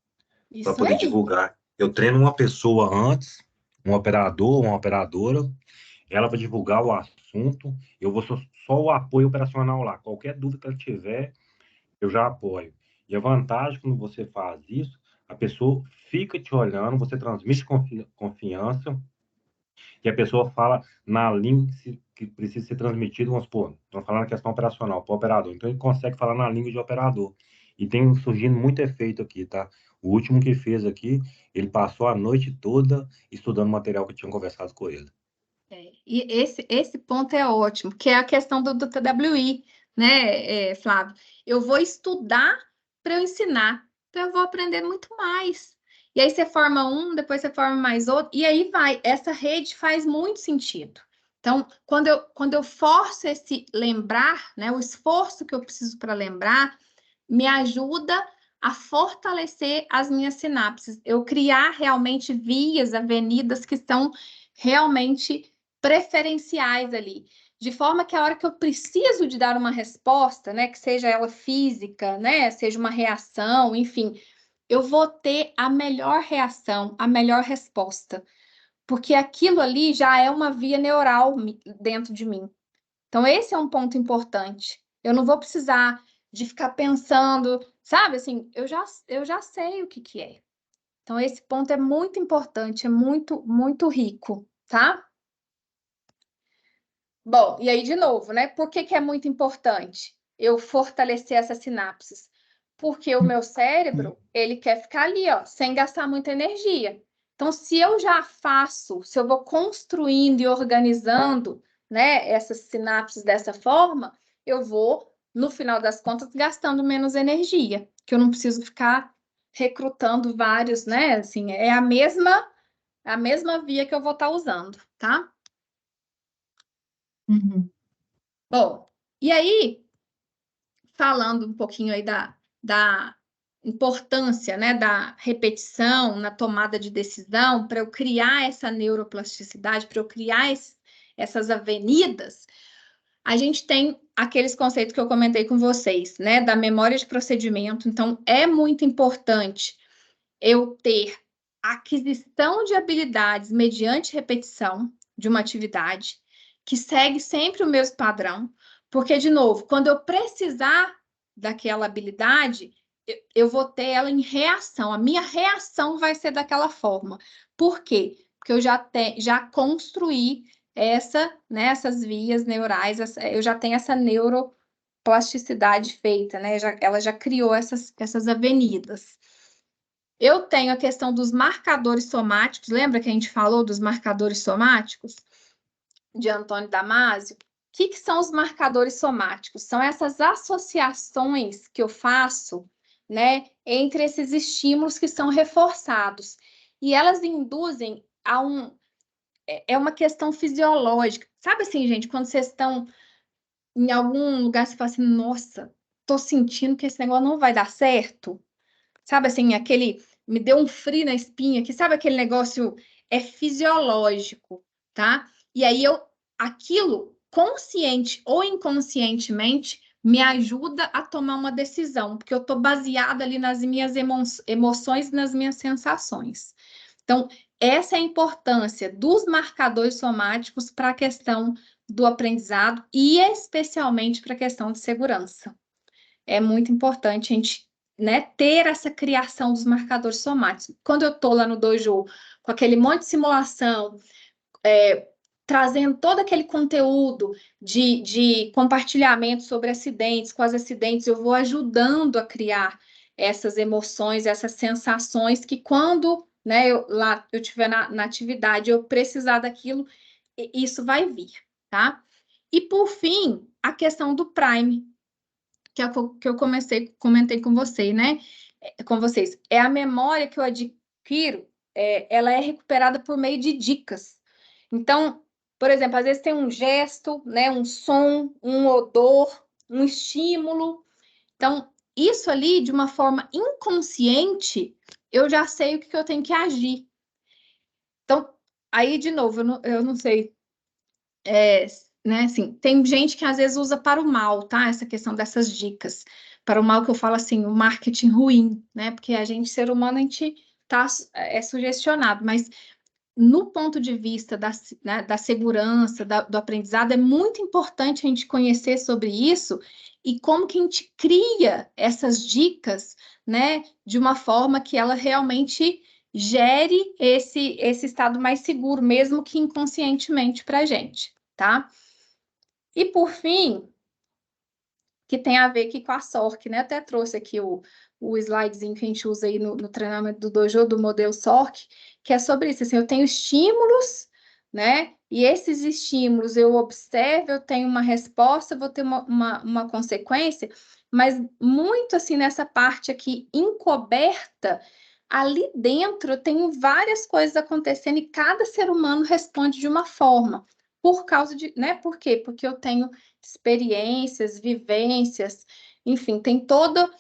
para Isso poder aí. divulgar. Eu treino uma pessoa antes, um operador, uma operadora, ela vai divulgar o assunto, eu vou só o apoio operacional lá. Qualquer dúvida que ela tiver, eu já apoio. E a vantagem quando você faz isso, a pessoa fica te olhando, você transmite confiança, e a pessoa fala na língua que precisa ser transmitida, vamos supor, estamos falando a questão operacional para o operador, então ele consegue falar na língua de operador. E tem surgindo muito efeito aqui, tá? O último que fez aqui, ele passou a noite toda estudando material que eu tinha conversado com ele. E esse ponto é ótimo, que é a questão do TWI, né, Flávio? Eu vou estudar para eu ensinar, então eu vou aprender muito mais. E aí você forma um, depois você forma mais outro, e aí vai. Essa rede faz muito sentido. Então, quando eu forço esse lembrar, né, o esforço que eu preciso para lembrar, me ajuda a fortalecer as minhas sinapses. Eu criar realmente vias, avenidas que são realmente preferenciais ali, de forma que a hora que eu preciso de dar uma resposta, né, que seja ela física, né, seja uma reação, enfim, eu vou ter a melhor reação, a melhor resposta, porque aquilo ali já é uma via neural dentro de mim. Então, esse é um ponto importante. Eu não vou precisar de ficar pensando, sabe, assim, eu já sei o que é. Então, esse ponto é muito importante, é muito, muito rico, tá? Bom, e aí, de novo, né? Por que é muito importante eu fortalecer essas sinapses? Porque o meu cérebro, ele quer ficar ali, ó, sem gastar muita energia. Então, se eu já faço, se eu vou construindo e organizando, né, essas sinapses dessa forma, eu vou, no final das contas, gastando menos energia, que eu não preciso ficar recrutando vários, né? Assim, é a mesma via que eu vou estar usando, tá? Bom, e aí, falando um pouquinho aí da importância, né, da repetição na tomada de decisão, para eu criar essa neuroplasticidade, para eu criar essas avenidas, a gente tem aqueles conceitos que eu comentei com vocês, né, da memória de procedimento. Então, é muito importante eu ter aquisição de habilidades mediante repetição de uma atividade que segue sempre o mesmo padrão, porque, de novo, quando eu precisar daquela habilidade, eu vou ter ela em reação, a minha reação vai ser daquela forma. Por quê? Porque eu já construí essas vias neurais, eu já tenho essa neuroplasticidade feita, né? Ela já criou essas avenidas. Eu tenho a questão dos marcadores somáticos. Lembra que a gente falou dos marcadores somáticos? De Antônio Damasio. O que são os marcadores somáticos? São essas associações que eu faço, né, entre esses estímulos que são reforçados. E elas induzem a é uma questão fisiológica. Sabe assim, gente, quando vocês estão em algum lugar, você fala assim, nossa, tô sentindo que esse negócio não vai dar certo. Sabe assim, me deu um frio na espinha, que sabe aquele negócio é fisiológico, tá? E aí aquilo, consciente ou inconscientemente, me ajuda a tomar uma decisão, porque eu estou baseada ali nas minhas emoções e nas minhas sensações. Então, essa é a importância dos marcadores somáticos para a questão do aprendizado e especialmente para a questão de segurança. É muito importante a gente né, ter essa criação dos marcadores somáticos. Quando eu estou lá no dojo com aquele monte de simulação, trazendo todo aquele conteúdo de compartilhamento sobre acidentes, com os acidentes, eu vou ajudando a criar essas emoções, essas sensações que quando, né, eu estiver na atividade, eu precisar daquilo, isso vai vir, tá? E, por fim, a questão do Prime, que é o que eu comentei com você, né? Com vocês. É a memória que eu adquiro, ela é recuperada por meio de dicas. Então, por exemplo, às vezes tem um gesto, né, um som, um odor, um estímulo. Então, isso ali, de uma forma inconsciente, eu já sei o que eu tenho que agir. Então, aí, de novo, eu não sei, né, assim, tem gente que às vezes usa para o mal, tá? Essa questão dessas dicas. Para o mal que eu falo assim, o marketing ruim, né? Porque a gente, ser humano, a gente é sugestionado, mas no ponto de vista né, da segurança, do aprendizado, é muito importante a gente conhecer sobre isso e como que a gente cria essas dicas, né, de uma forma que ela realmente gere esse estado mais seguro, mesmo que inconscientemente para a gente, tá? E, por fim, que tem a ver aqui com a SORC, né? Até trouxe aqui o slidezinho que a gente usa aí no treinamento do dojo, do modelo SORC, que é sobre isso, assim, eu tenho estímulos, né? E esses estímulos eu observo, eu tenho uma resposta, vou ter uma consequência, mas muito assim nessa parte aqui encoberta, ali dentro eu tenho várias coisas acontecendo e cada ser humano responde de uma forma. Por causa de, né? Por quê? Porque eu tenho experiências, vivências, enfim, tem todo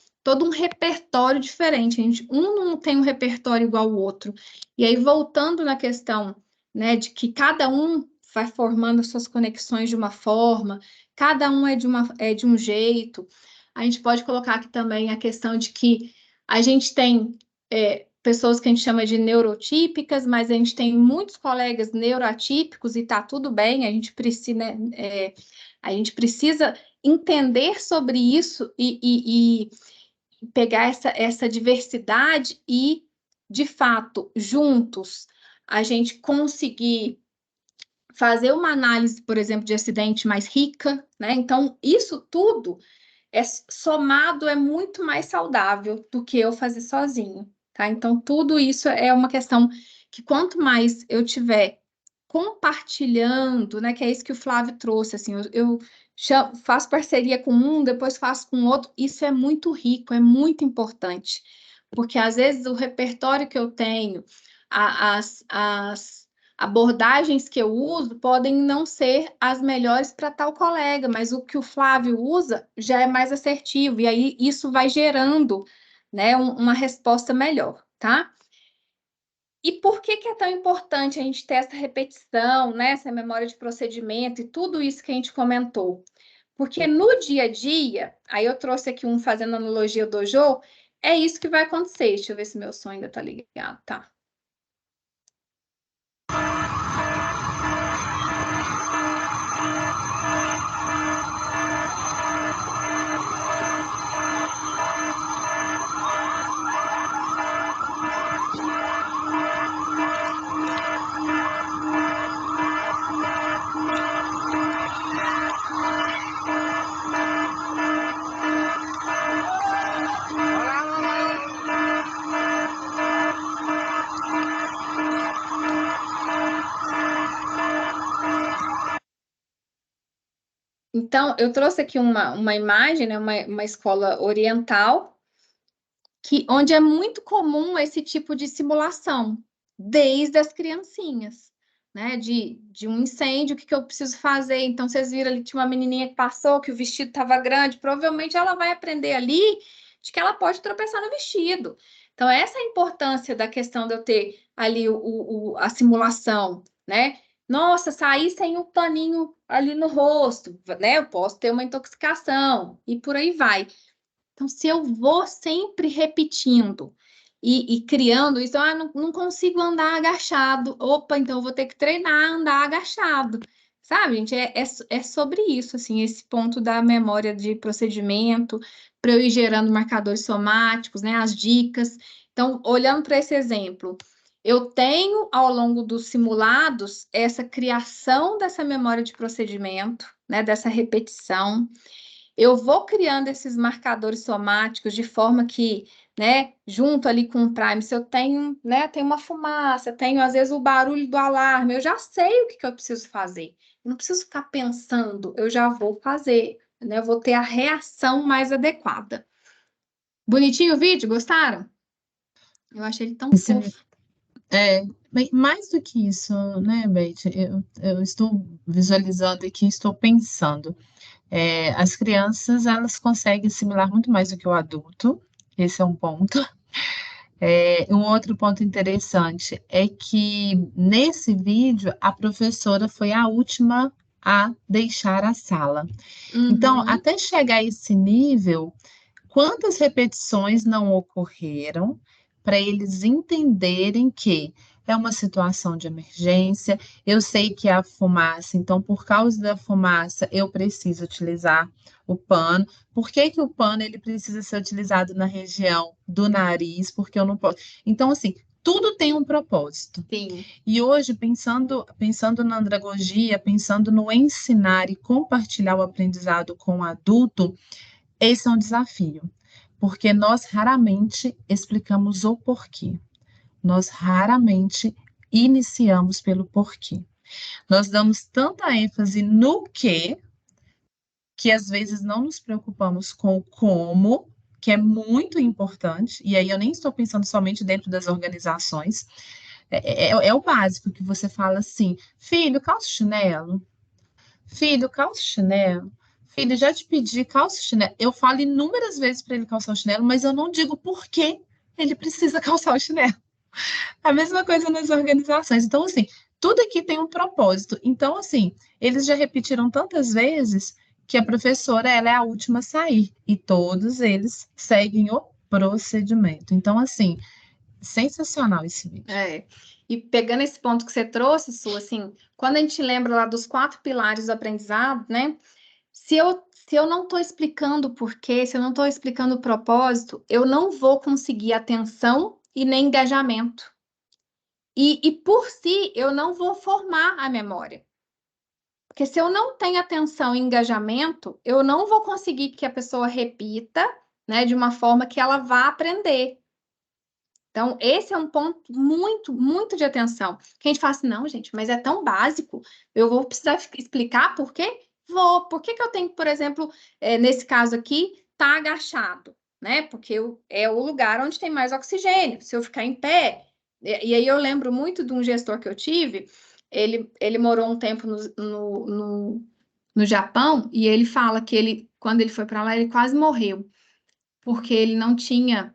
um repertório diferente. Um não tem um repertório igual ao outro. E aí, voltando na questão, né, de que cada um vai formando suas conexões de uma forma, cada um é de um jeito. A gente pode colocar aqui também a questão de que a gente tem pessoas que a gente chama de neurotípicas, mas a gente tem muitos colegas neuroatípicos e tá tudo bem, a gente precisa entender sobre isso e pegar essa diversidade e, de fato, juntos, a gente conseguir fazer uma análise, por exemplo, de acidente mais rica, né? Então, isso tudo somado é muito mais saudável do que eu fazer sozinho, tá? Então, tudo isso é uma questão que quanto mais eu tiver compartilhando, né, que é isso que o Flávio trouxe, assim, eu faço parceria com um, depois faço com outro, isso é muito rico, é muito importante, porque às vezes o repertório que eu tenho, as abordagens que eu uso podem não ser as melhores para tal colega, mas o que o Flávio usa já é mais assertivo, e aí isso vai gerando, né, uma resposta melhor, tá? E por que é tão importante a gente ter essa repetição, né, essa memória de procedimento e tudo isso que a gente comentou? Porque no dia a dia, aí eu trouxe aqui um fazendo analogia do dojo, é isso que vai acontecer. Deixa eu ver se meu som ainda tá ligado, tá? Então, eu trouxe aqui uma imagem, né, uma escola oriental, onde é muito comum esse tipo de simulação, desde as criancinhas, né? De um incêndio, o que eu preciso fazer? Então, vocês viram ali, tinha uma menininha que passou, que o vestido estava grande, provavelmente ela vai aprender ali de que ela pode tropeçar no vestido. Então, essa é a importância da questão de eu ter ali a simulação, né? Nossa, saí sem um paninho ali no rosto, né? Eu posso ter uma intoxicação e por aí vai. Então, se eu vou sempre repetindo e criando isso, não consigo andar agachado. Opa, então eu vou ter que treinar a andar agachado. Sabe, gente, é sobre isso, assim, esse ponto da memória de procedimento, para eu ir gerando marcadores somáticos, né, as dicas. Então, olhando para esse exemplo, eu tenho, ao longo dos simulados, essa criação dessa memória de procedimento, né, dessa repetição. Eu vou criando esses marcadores somáticos de forma que, né, junto ali com o Prime, se eu tenho, né, tem uma fumaça, tenho às vezes o barulho do alarme, eu já sei o que eu preciso fazer. Eu não preciso ficar pensando, eu já vou fazer, né? Eu vou ter a reação mais adequada. Bonitinho o vídeo, gostaram? Eu achei ele tão Esse, fofo. bem, mais do que isso, né, Beth? Eu estou visualizando aqui, estou pensando. As crianças, elas conseguem assimilar muito mais do que o adulto. Esse é um ponto. Um outro ponto interessante é que nesse vídeo a professora foi a última a deixar a sala. Então, Uhum. até chegar a esse nível, quantas repetições não ocorreram para eles entenderem que é uma situação de emergência, eu sei que é a fumaça, então, por causa da fumaça, eu preciso utilizar o pano. Por que que o pano ele precisa ser utilizado na região do nariz? Porque eu não posso. Então, assim, tudo tem um propósito. Sim. E hoje, pensando na andragogia, pensando no ensinar e compartilhar o aprendizado com o adulto, esse é um desafio, porque nós raramente explicamos o porquê. Nós raramente iniciamos pelo porquê. Nós damos tanta ênfase no que às vezes não nos preocupamos com o como, que é muito importante, e aí eu nem estou pensando somente dentro das organizações. É o básico que você fala assim: filho, calça o chinelo. Filho, calça o chinelo. Filho, já te pedi, calça o chinelo. Eu falo inúmeras vezes para ele calçar o chinelo, mas eu não digo por que ele precisa calçar o chinelo. A mesma coisa nas organizações. Então, assim, tudo aqui tem um propósito. Então, assim, eles já repetiram tantas vezes que a professora ela é a última a sair e todos eles seguem o procedimento. Então, assim, sensacional esse vídeo. E pegando esse ponto que você trouxe, Su, assim, quando a gente lembra lá dos 4 pilares do aprendizado, né? Se eu não estou explicando o porquê, se eu não estou explicando o propósito, eu não vou conseguir atenção e nem engajamento. E por si, eu não vou formar a memória. Porque se eu não tenho atenção e engajamento, eu não vou conseguir que a pessoa repita, né, de uma forma que ela vá aprender. Então, esse é um ponto muito, muito de atenção. Que a gente fala assim, não, gente, mas é tão básico, eu vou precisar explicar por quê? Vou. Por que que eu tenho, por exemplo, nesse caso aqui, tá agachado, né? Porque é o lugar onde tem mais oxigênio. Se eu ficar em pé, e aí eu lembro muito de um gestor que eu tive, ele morou um tempo no Japão, e ele fala que quando ele foi para lá, ele quase morreu, porque ele não tinha.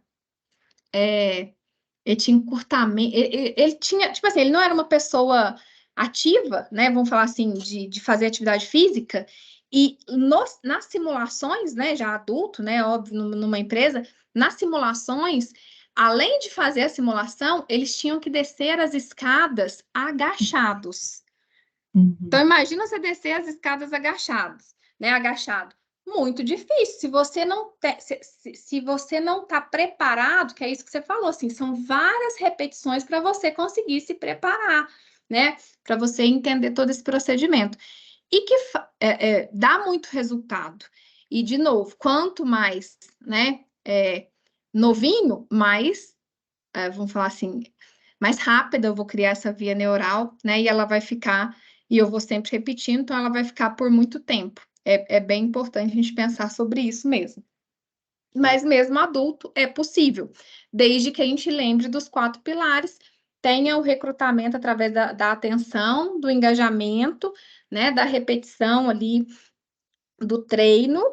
Ele tinha encurtamento, ele tinha, tipo assim, ele não era uma pessoa ativa, né? Vamos falar assim, de fazer atividade física, e nas simulações, né, já adulto, né, óbvio, numa empresa, nas simulações, além de fazer a simulação, eles tinham que descer as escadas agachados. Então, imagina você descer as escadas agachados, né? Agachado. Muito difícil. Se você não está preparado, que é isso que você falou, assim, são várias repetições para você conseguir se preparar, né? Para você entender todo esse procedimento. E que dá muito resultado. E, de novo, quanto mais, né, novinho, mais, vamos falar assim, mais rápida eu vou criar essa via neural, né? E ela vai ficar, e eu vou sempre repetindo, então ela vai ficar por muito tempo. É bem importante a gente pensar sobre isso mesmo. Mas mesmo adulto é possível, desde que a gente lembre dos 4 pilares, tenha o recrutamento através da atenção, do engajamento, né? Da repetição ali, do treino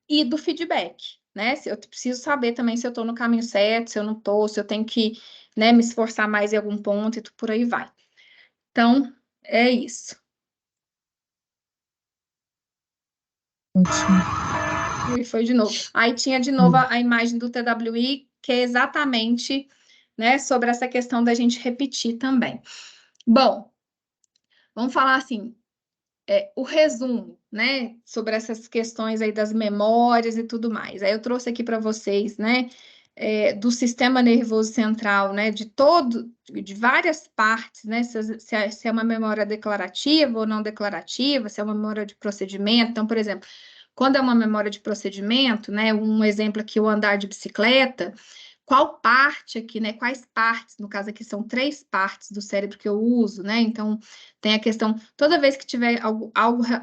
e do feedback, né? Eu preciso saber também se eu estou no caminho certo, se eu não estou, se eu tenho que, né, me esforçar mais em algum ponto e por aí vai. Então, é isso. Ótimo. E foi de novo. Aí tinha de novo a imagem do TWI, que é exatamente, né, sobre essa questão da gente repetir também. Bom, vamos falar assim, o resumo, né, sobre essas questões aí das memórias e tudo mais. Aí eu trouxe aqui para vocês, né, do sistema nervoso central, né, de várias partes, né, se é uma memória declarativa ou não declarativa, se é uma memória de procedimento. Então, por exemplo, quando é uma memória de procedimento, né, um exemplo aqui, o andar de bicicleta, qual parte aqui, né? Quais partes, no caso aqui são 3 partes do cérebro que eu uso, né? Então, tem a questão, toda vez que tiver algo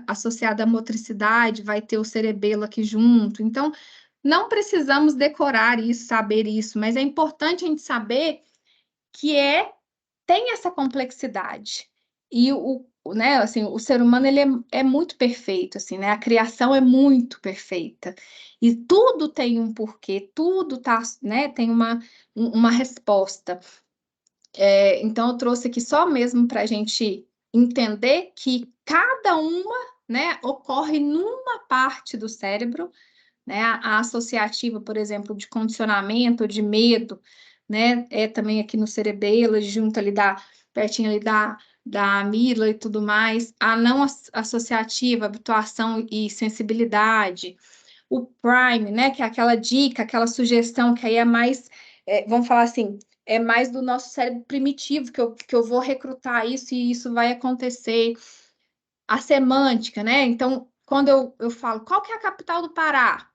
associado à motricidade, vai ter o cerebelo aqui junto. Então, não precisamos decorar isso, saber isso, mas é importante a gente saber que tem essa complexidade. E né, assim, o ser humano ele é muito perfeito, assim, né? A criação é muito perfeita. E tudo tem um porquê, tudo tá, né, tem uma resposta. Então, eu trouxe aqui só mesmo para a gente entender que cada uma, né, ocorre numa parte do cérebro, né? A associativa, por exemplo, de condicionamento, de medo, né? É também aqui no cerebelo, junto ali pertinho ali da amígdala e tudo mais. A não associativa, habituação e sensibilidade. O prime, né? Que é aquela dica, aquela sugestão que aí é mais, vamos falar assim, é mais do nosso cérebro primitivo, que eu vou recrutar isso e isso vai acontecer. A semântica, né? Então, quando eu falo, qual que é a capital do Pará?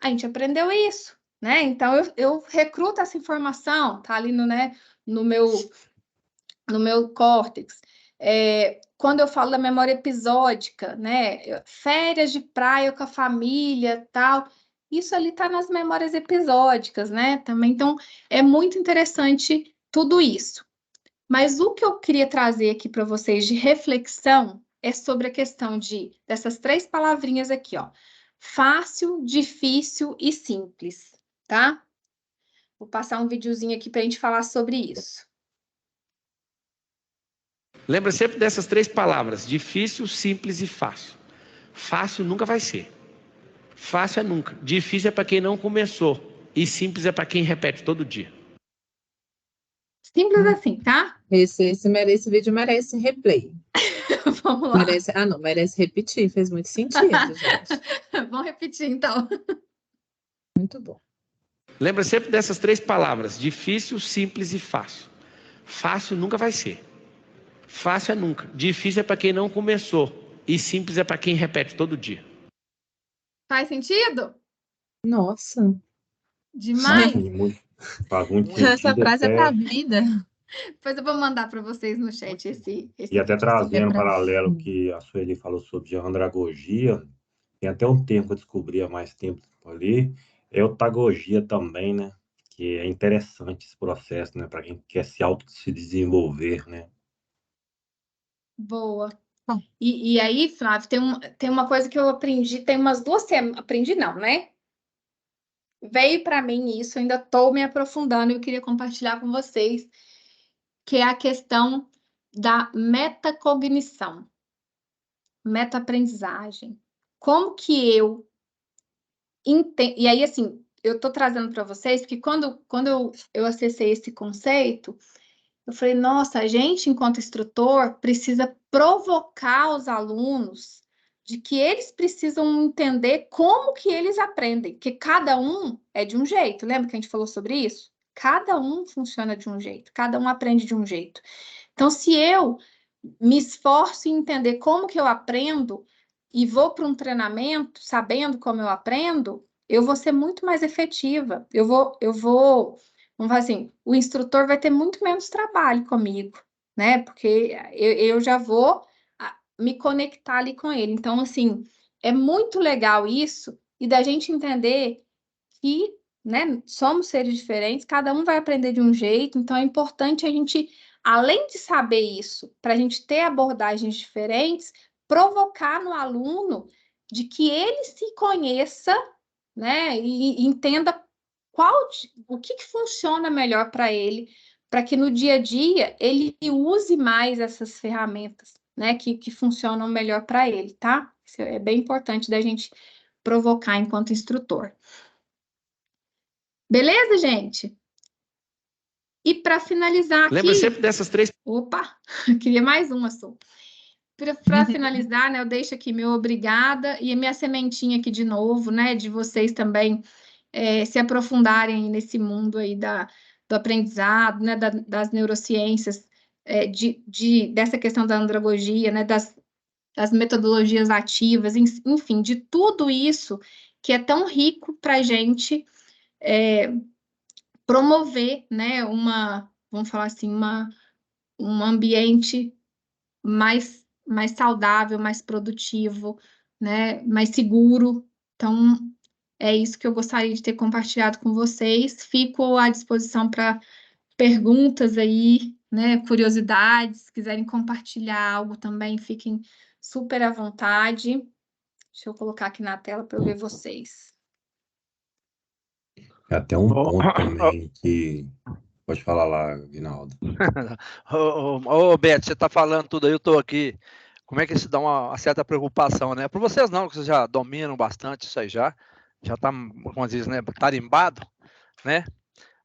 A gente aprendeu isso, né? Então, eu recruto essa informação, tá ali né, no meu córtex. Quando eu falo da memória episódica, né? Férias de praia com a família, tal. Isso ali tá nas memórias episódicas, né? Também, então, é muito interessante tudo isso. Mas o que eu queria trazer aqui para vocês de reflexão é sobre a questão dessas 3 palavrinhas aqui, ó. Fácil, difícil e simples, tá? Vou passar um videozinho aqui para a gente falar sobre isso. Lembra sempre dessas 3 palavras: difícil, simples e fácil. Fácil nunca vai ser. Fácil é nunca. Difícil é para quem não começou. E simples é para quem repete todo dia. Simples assim, tá? Esse vídeo merece replay. Vamos lá. Merece repetir, fez muito sentido, gente. Vamos repetir, então. Muito bom. Lembra sempre dessas 3 palavras: difícil, simples e fácil. Fácil nunca vai ser. Fácil é nunca. Difícil é para quem não começou. E simples é para quem repete todo dia. Faz sentido? Nossa. Demais. Faz muito Essa sentido. frase é para a vida. Depois eu vou mandar para vocês no chat esse E até trazendo paralelo si. que a Sueli falou sobre andragogia, tem até um termo que eu descobri há mais tempo ali, eutagogia também, né? Que é interessante esse processo, né? Para quem quer se desenvolver, né? Boa. E aí, Flávio, tem uma coisa que eu aprendi, tem umas 2 semanas, aprendi não, né? Veio para mim isso, ainda estou me aprofundando e eu queria compartilhar com vocês, que é a questão da metacognição, meta-aprendizagem. Como que eu entendo... E aí, assim, eu estou trazendo para vocês, porque quando eu acessei esse conceito, eu falei, nossa, a gente, enquanto instrutor, precisa provocar os alunos de que eles precisam entender como que eles aprendem, que cada um é de um jeito. Lembra que a gente falou sobre isso? Cada um funciona de um jeito, cada um aprende de um jeito. Então, se eu me esforço em entender como que eu aprendo e vou para um treinamento sabendo como eu aprendo, eu vou ser muito mais efetiva. Vamos falar assim, o instrutor vai ter muito menos trabalho comigo, né? Porque eu já vou me conectar ali com ele. Então, assim, é muito legal isso e da gente entender que, né, somos seres diferentes, cada um vai aprender de um jeito, então é importante a gente, além de saber isso, para a gente ter abordagens diferentes, provocar no aluno de que ele se conheça, né, e entenda o que funciona melhor para ele, para que no dia a dia ele use mais essas ferramentas, né, que funcionam melhor para ele, tá? Isso é bem importante da gente provocar enquanto instrutor. Beleza, gente? E para finalizar aqui... Lembra sempre dessas 3... Opa, queria mais uma só. para finalizar, né, eu deixo aqui meu obrigada e a minha sementinha aqui de novo, né, de vocês também se aprofundarem nesse mundo aí do aprendizado, né, das neurociências, dessa questão da andragogia, né, das metodologias ativas, enfim, de tudo isso que é tão rico para a gente promover, né, vamos falar assim, um ambiente mais saudável, mais produtivo, né, mais seguro. Então, é isso que eu gostaria de ter compartilhado com vocês. Fico à disposição para perguntas aí, né, curiosidades, se quiserem compartilhar algo também, fiquem super à vontade. Deixa eu colocar aqui na tela para eu ver vocês. Até um ponto também que... Pode falar lá, Guinaldo. Ô, Beto, você está falando tudo aí, eu estou aqui. Como é que isso dá uma certa preocupação, né? Para vocês não, que vocês já dominam bastante isso aí já está, como diz, né, tarimbado, né?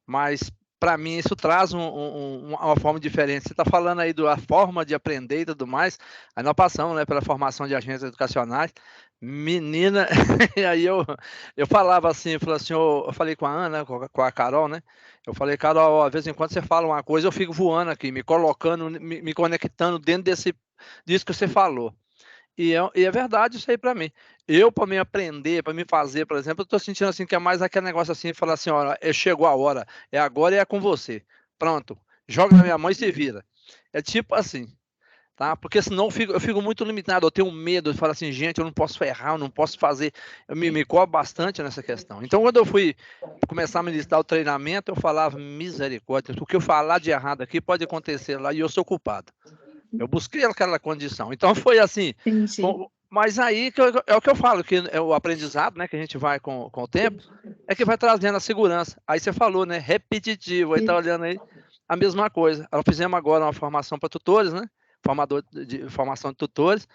Mas para mim isso traz uma forma diferente. Você está falando aí da forma de aprender e tudo mais. Aí nós passamos, né, pela formação de agentes educacionais. Menina, e aí eu falava assim, eu falei com a Ana, com a Carol, né? Eu falei, Carol, às vezes em quando você fala uma coisa, eu fico voando aqui, me colocando, me conectando dentro disso que você falou. E é verdade isso aí para mim. Para me aprender, para me fazer, por exemplo, eu estou sentindo assim que é mais aquele negócio assim, falar assim, olha, chegou a hora, é agora e é com você. Pronto, joga na minha mão e se vira. É tipo assim, tá? Porque senão eu fico muito limitado, eu tenho medo de falar assim, gente, eu não posso errar, eu não posso fazer, eu me cobro bastante nessa questão. Então, quando eu fui começar a ministrar o treinamento, eu falava, misericórdia, o que eu falar de errado aqui pode acontecer lá e eu sou culpado. Eu busquei aquela condição. Então, foi assim. Mas aí é o que eu falo, que é o aprendizado, né, que a gente vai com o tempo, é que vai trazendo a segurança. Aí você falou, né, repetitivo, aí tá olhando aí a mesma coisa. Nós fizemos agora uma formação para tutores, né, formação de tutores,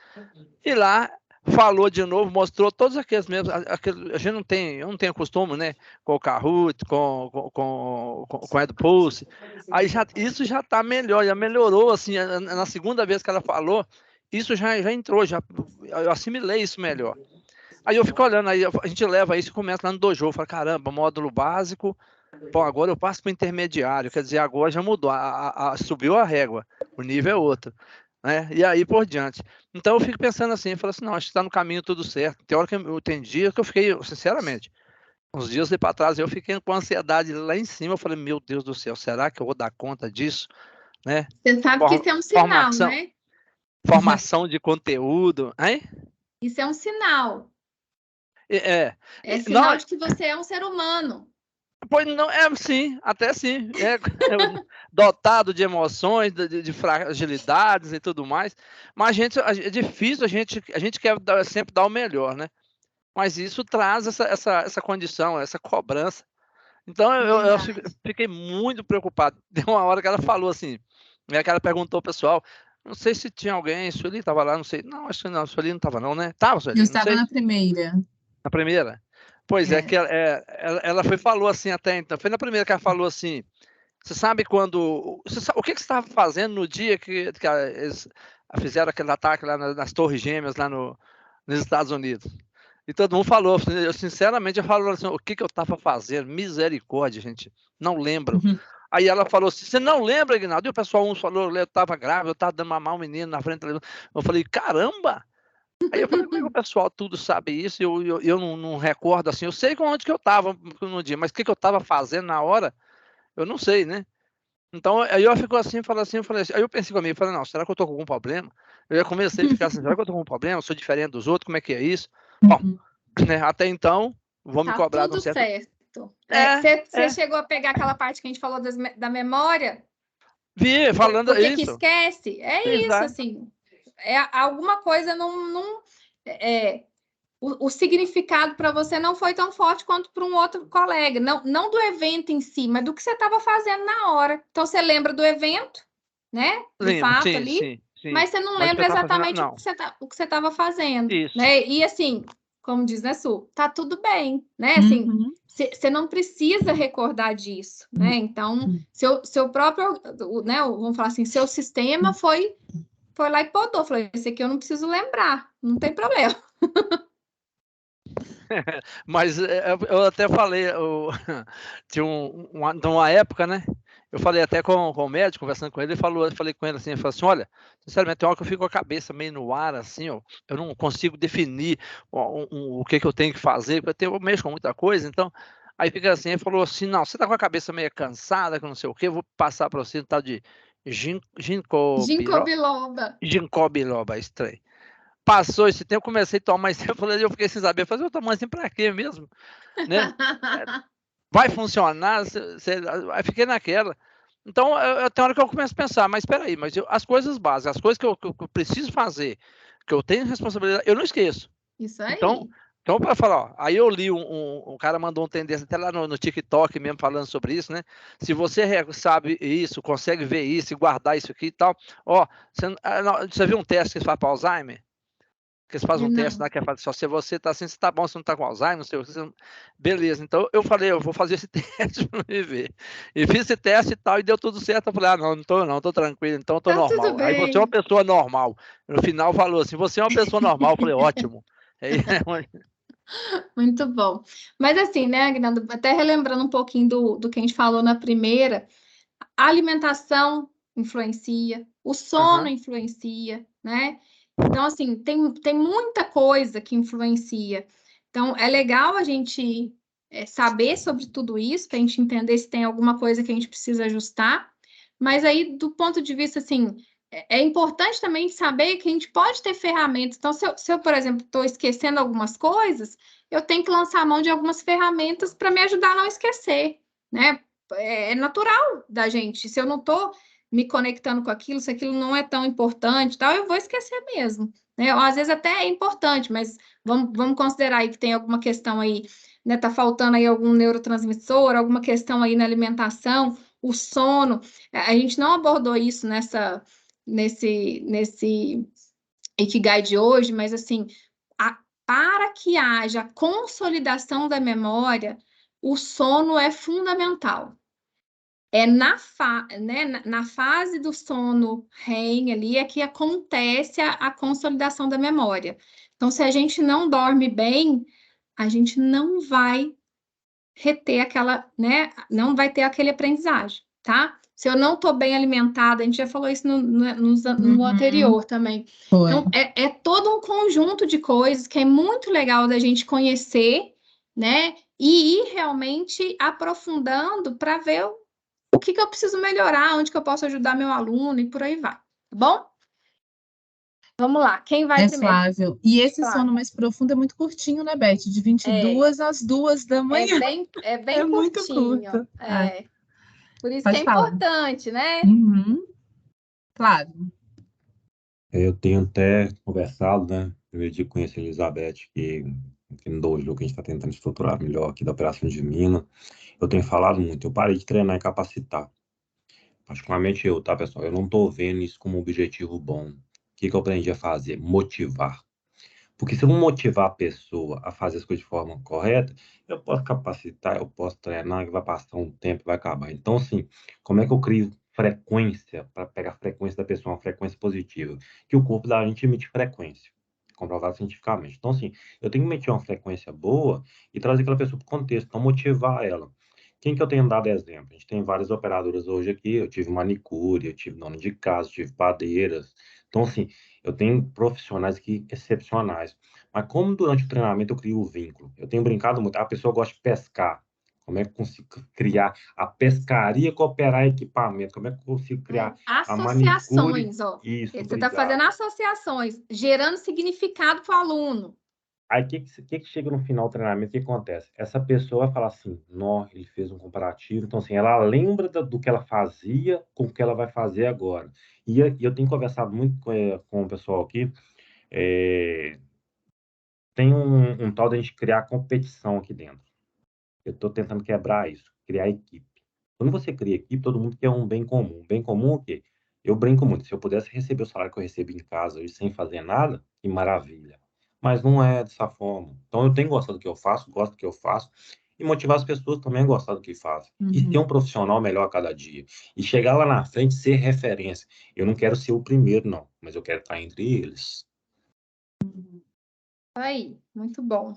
e lá falou de novo, mostrou todos aqueles mesmos, a gente eu não tenho costume, né, com o Kahoot, com o EduPulse, aí isso já está melhor, já melhorou, assim, na segunda vez que ela falou, isso já entrou, eu assimilei isso melhor. Aí eu fico olhando, aí a gente leva isso e começa lá no dojo, fala, caramba, módulo básico, bom, agora eu passo para o intermediário, quer dizer, agora já mudou, subiu a régua, o nível é outro. Né? E aí por diante. Então eu fico pensando assim, eu falo assim, não, acho que está no caminho tudo certo. Tem hora que tem dia que eu fiquei, sinceramente, uns dias para trás, eu fiquei com ansiedade lá em cima, eu falei, meu Deus do céu, será que eu vou dar conta disso? Né? Você sabe que isso é um sinal, né? Formação de conteúdo, hein? Isso é um sinal. É sinal de que você é um ser humano. Pois não, sim, até sim. Dotado de emoções, de fragilidades e tudo mais. Mas é difícil, a gente quer sempre dar o melhor, né? Mas isso traz essa condição, essa cobrança. Então, eu fiquei muito preocupado. Tem uma hora que ela falou assim, que ela perguntou ao pessoal, não sei se tinha alguém, Sueli estava lá, não sei. Não, acho que não, Sueli não estava não, né? Tava, Sueli? Eu estava na primeira. Na primeira? Pois que ela falou assim até então, foi na primeira que ela falou assim, você sabe quando, o que você estava fazendo no dia que eles fizeram aquele ataque lá nas Torres Gêmeas, lá nos Estados Unidos? E todo mundo falou, eu sinceramente, eu falo assim, o que eu estava fazendo? Misericórdia, gente, não lembro. Aí ela falou assim, você não lembra, Guinaldo? E o pessoal, falou, eu estava grávida, eu estava dando mamar um menino na frente, eu falei, caramba! Aí eu falei, como é que o pessoal tudo sabe isso? Eu não recordo assim, eu sei onde que eu estava no dia, mas o que eu estava fazendo na hora, eu não sei, né? Então, aí eu fico assim, falei assim, aí eu pensei comigo, falei, não, será que eu estou com algum problema? Eu já comecei a ficar assim, será que eu estou com algum problema? Eu sou diferente dos outros, como é que é isso? Bom, né, até então, vou me cobrar tudo de um certo. Você chegou a pegar aquela parte que a gente falou da memória? Vi, falando Porque isso. Que esquece? Isso, assim. Alguma coisa o significado para você não foi tão forte quanto para um outro colega. Não do evento em si, mas do que você estava fazendo na hora. Então, você lembra do evento, né? Do fato sim, ali, sim. Mas você não lembra exatamente o que você estava fazendo. Isso. Né? E assim, como diz, né, Su? Tá tudo bem, né? Assim, você não precisa recordar disso, né? Então, seu próprio, né? Vamos falar assim, seu sistema foi foi lá e podou. Falou, esse aqui eu não preciso lembrar, não tem problema. Mas eu até falei, tinha uma época, né? Eu falei até com o médico, conversando com ele, eu falei com ele assim, olha, sinceramente, tem hora que eu fico com a cabeça meio no ar, assim, ó, eu não consigo definir o que eu tenho que fazer, porque eu mexo com muita coisa, então, aí fica assim, ele falou assim, não, você tá com a cabeça meio cansada, que não sei o quê, eu vou passar para você um tal de ginkgo biloba, estranho. Passou esse tempo, comecei a tomar esse tempo, eu fiquei sem saber, fazer eu tomar assim para quê mesmo, né? Vai funcionar? Aí fiquei naquela. Então, tem hora que eu começo a pensar, mas espera aí, as coisas básicas, as coisas que eu preciso fazer, que eu tenho responsabilidade, eu não esqueço. Isso aí. Então para falar, ó, aí eu li um cara mandou um tendência até lá no TikTok mesmo falando sobre isso, né? Se você sabe isso, consegue ver isso e guardar isso aqui e tal, ó, você viu um teste que eles fazem para Alzheimer? Que eles fazem um teste lá que é só se você tá assim, se tá bom, se não tá com Alzheimer, não sei o que. Beleza, então eu falei, eu vou fazer esse teste para me ver. E fiz esse teste e tal, e deu tudo certo. Eu falei, não tô tranquilo, então eu tô normal. Aí você é uma pessoa normal. No final falou assim, você é uma pessoa normal. Eu falei, ótimo. Muito bom. Mas assim, né, Aguinaldo, até relembrando um pouquinho do que a gente falou na primeira, a alimentação influencia, o sono influencia, né? Então, assim, tem muita coisa que influencia. Então, é legal a gente saber sobre tudo isso, para a gente entender se tem alguma coisa que a gente precisa ajustar. Mas aí, do ponto de vista, assim, é importante também saber que a gente pode ter ferramentas. Então, se eu por exemplo, estou esquecendo algumas coisas, eu tenho que lançar a mão de algumas ferramentas para me ajudar a não esquecer, né? É natural da gente. Se eu não estou me conectando com aquilo, se aquilo não é tão importante, tal, eu vou esquecer mesmo, né? Ou, às vezes até é importante, mas vamos considerar aí que tem alguma questão aí, né? Tá faltando aí algum neurotransmissor, alguma questão aí na alimentação, o sono. A gente não abordou isso nesse Ikigai de hoje, mas assim, para que haja consolidação da memória, o sono é fundamental. É na fase do sono REM ali é que acontece a consolidação da memória. Então, se a gente não dorme bem, a gente não vai reter aquela, né? Não vai ter aquele aprendizagem, tá? Se eu não estou bem alimentada, a gente já falou isso no anterior também. Foi. Então, é todo um conjunto de coisas que é muito legal da gente conhecer, né? E ir realmente aprofundando para ver o que eu preciso melhorar, onde que eu posso ajudar meu aluno e por aí vai, tá bom? Vamos lá, quem vai primeiro? Flávio. E esse Flávio. sono mais profundo é muito curtinho, né, Beth? De 22 às 2 da manhã. É bem muito curtinho. curto. Por isso Pode que é falar. importante, né? Flávio. Eu tenho até conversado, né? Primeiro dia que conheci a Elizabeth, que no dojo que a gente está tentando estruturar melhor aqui da Operação de Minas. Eu tenho falado muito, eu parei de treinar e capacitar. Particularmente eu, tá, pessoal? Eu não estou vendo isso como um objetivo bom. O que eu aprendi a fazer? Motivar. Porque se eu não motivar a pessoa a fazer as coisas de forma correta, eu posso capacitar, eu posso treinar, que vai passar um tempo e vai acabar. Então, assim, como é que eu crio frequência para pegar a frequência da pessoa, uma frequência positiva? Que o corpo da gente emite frequência, comprovado cientificamente. Então, assim, eu tenho que meter uma frequência boa e trazer aquela pessoa para o contexto, então motivar ela. Quem que eu tenho dado exemplo? A gente tem várias operadoras hoje aqui, eu tive manicure, eu tive dona de casa, eu tive padeiras. Então, assim, eu tenho profissionais aqui excepcionais. Mas como durante o treinamento eu crio o vínculo? Eu tenho brincado muito. A pessoa gosta de pescar. Como é que eu consigo criar a pescaria, cooperar equipamento? Como é que eu consigo criar a manicure? Associações, ó. Isso, Você está obrigado. fazendo associações, gerando significado para o aluno. Aí, o que chega no final do treinamento, o que acontece? Essa pessoa vai falar assim, nó, ele fez um comparativo. Então, assim, ela lembra do que ela fazia com o que ela vai fazer agora. E eu tenho conversado muito com o pessoal aqui, tem um tal de a gente criar competição aqui dentro. Eu estou tentando quebrar isso, criar equipe. Quando você cria equipe, todo mundo quer um bem comum. Bem comum o quê? Eu brinco muito. Se eu pudesse receber o salário que eu recebo em casa hoje sem fazer nada, que maravilha. Mas não é dessa forma. Então eu tenho gostado do que eu faço, gosto do que eu faço. e motivar as pessoas também a gostar do que fazem. E ter Uhum. um profissional melhor a cada dia. E chegar lá na frente, ser referência. Eu não quero ser o primeiro, não, mas eu quero estar entre eles. Aí, muito bom.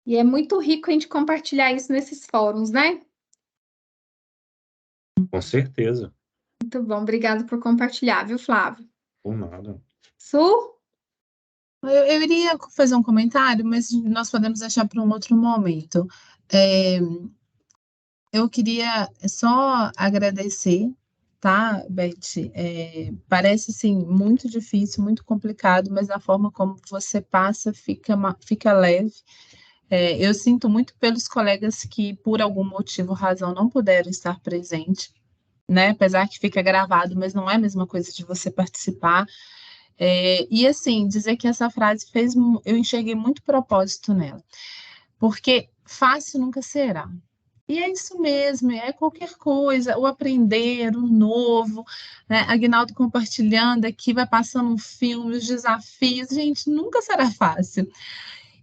E é muito rico a gente compartilhar isso nesses fóruns, né? Com certeza. Muito bom, obrigado por compartilhar, viu, Flávio? Por nada. Su? Eu iria fazer um comentário, mas nós podemos deixar para um outro momento. É, eu queria só agradecer, tá, Beth? Parece, assim, muito difícil, muito complicado, mas a forma como você passa fica leve. Eu sinto muito pelos colegas que, por algum motivo, razão, não puderam estar presentes, né? Apesar que fica gravado, mas não é a mesma coisa de você participar. E assim, dizer que essa frase eu enxerguei muito propósito nela, porque fácil nunca será. E é isso mesmo, é qualquer coisa, o aprender, o novo, né? Aguinaldo compartilhando aqui, vai passando um filme, os desafios, gente, nunca será fácil.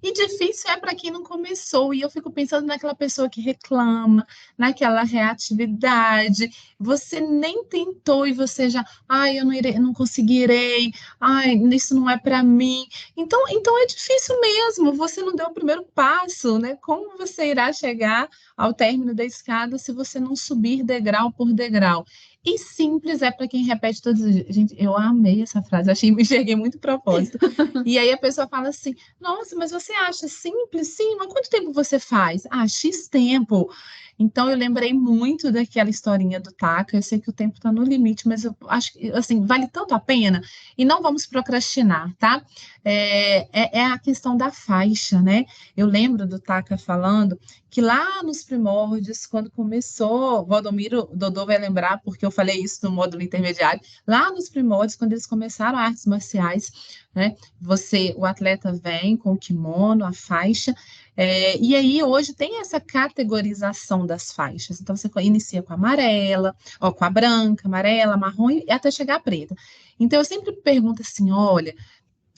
E difícil é para quem não começou. E eu fico pensando naquela pessoa que reclama, naquela reatividade. Você nem tentou e você já, ai, eu não irei, não conseguirei, ai, isso não é para mim. Então é difícil mesmo. Você não deu o primeiro passo, né? Como você irá chegar ao término da escada se você não subir degrau por degrau? E simples é para quem repete todos os dias. Gente, eu amei essa frase, me enxerguei muito propósito. E aí a pessoa fala assim: nossa, mas você acha simples? Sim, mas quanto tempo você faz? Ah, X tempo. Então eu lembrei muito daquela historinha do Taca. Eu sei que o tempo está no limite, mas eu acho que assim, vale tanto a pena. E não vamos procrastinar, tá? É a questão da faixa, né? Eu lembro do Taca falando que lá nos primórdios, quando começou, Valdomiro Dodô vai lembrar, porque eu falei isso no módulo intermediário, lá nos primórdios, quando eles começaram artes marciais, né? O atleta vem com o kimono, a faixa, e aí hoje tem essa categorização das faixas. Então você inicia com a amarela, ó, com a branca, amarela, marrom e até chegar a preta. Então eu sempre pergunto assim: olha,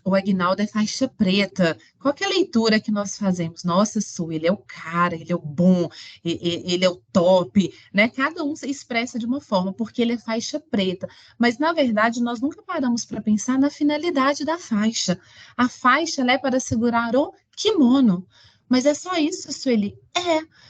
o Aguinaldo é faixa preta. Qual que é a leitura que nós fazemos? Nossa, Su, ele é o cara, ele é o bom, ele é o top, né? Cada um se expressa de uma forma, porque ele é faixa preta. Mas, na verdade, nós nunca paramos para pensar na finalidade da faixa. A faixa, ela é para segurar o kimono. Mas é só isso, Sueli?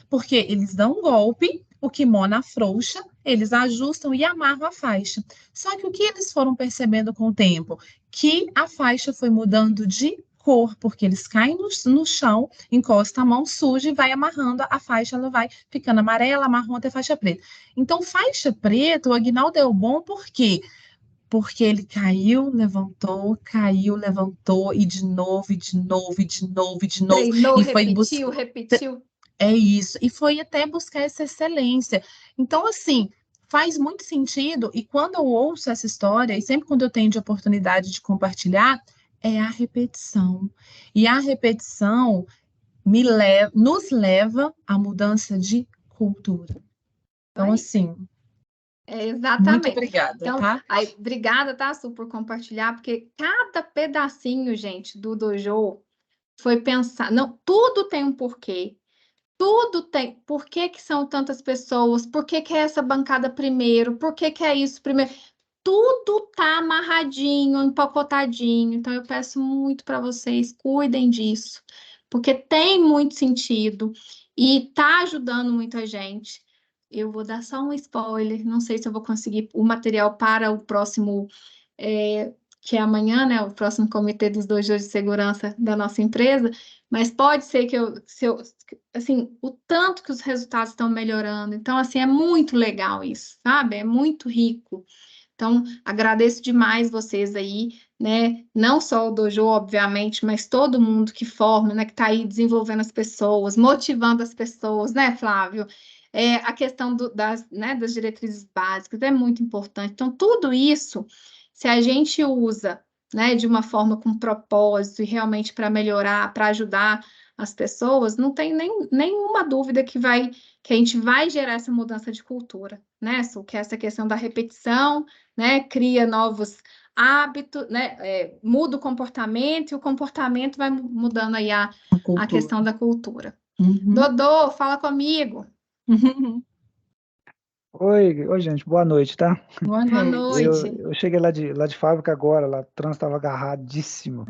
Porque eles dão um golpe, o kimono afrouxa, eles ajustam e amarram a faixa. Só que o que eles foram percebendo com o tempo? Que a faixa foi mudando de cor, porque eles caem no chão, encosta a mão suja e vai amarrando a faixa, ela vai ficando amarela, marrom até faixa preta. Então, faixa preta, o Aguinaldo é o bom por quê? Porque ele caiu, levantou, e de novo, e de novo, e de novo, e de novo. Treinou, E foi repetiu. É isso, e foi até buscar essa excelência. Então, assim, faz muito sentido, e quando eu ouço essa história, e sempre quando eu tenho de oportunidade de compartilhar, é a repetição. E a repetição nos leva à mudança de cultura. Então, assim, muito Exatamente. obrigada, Então, tá? obrigada, tá, Su, por compartilhar, porque cada pedacinho, gente, do dojo foi pensar. Não, tudo tem um porquê. Tudo tem. Por que que são tantas pessoas? Por que que é essa bancada primeiro? Por que que é isso primeiro? Tudo tá amarradinho, empacotadinho. Então eu peço muito para vocês, cuidem disso, porque tem muito sentido e tá ajudando muita gente. Eu vou dar só um spoiler, não sei se eu vou conseguir o material para o próximo, que é amanhã, né? O próximo comitê dos dojos de segurança da nossa empresa, mas pode ser que assim, o tanto que os resultados estão melhorando. Então, assim, é muito legal isso, sabe? É muito rico. Então, agradeço demais vocês aí, né? Não só o dojo, obviamente, mas todo mundo que forma, né? Que está aí desenvolvendo as pessoas, motivando as pessoas, né, Flávio? A questão né, das diretrizes básicas é muito importante. Então, tudo isso, se a gente usa, né, de uma forma com propósito e realmente para melhorar, para ajudar as pessoas, não tem nenhuma dúvida que a gente vai gerar essa mudança de cultura, né? Que é essa questão da repetição, né? Cria novos hábitos, né? Muda o comportamento e o comportamento vai mudando aí a questão da cultura. Uhum. Dodô, fala comigo. Oi, gente, boa noite, tá? Boa Boa noite. noite. Eu cheguei lá de fábrica agora, lá o trânsito estava agarradíssimo.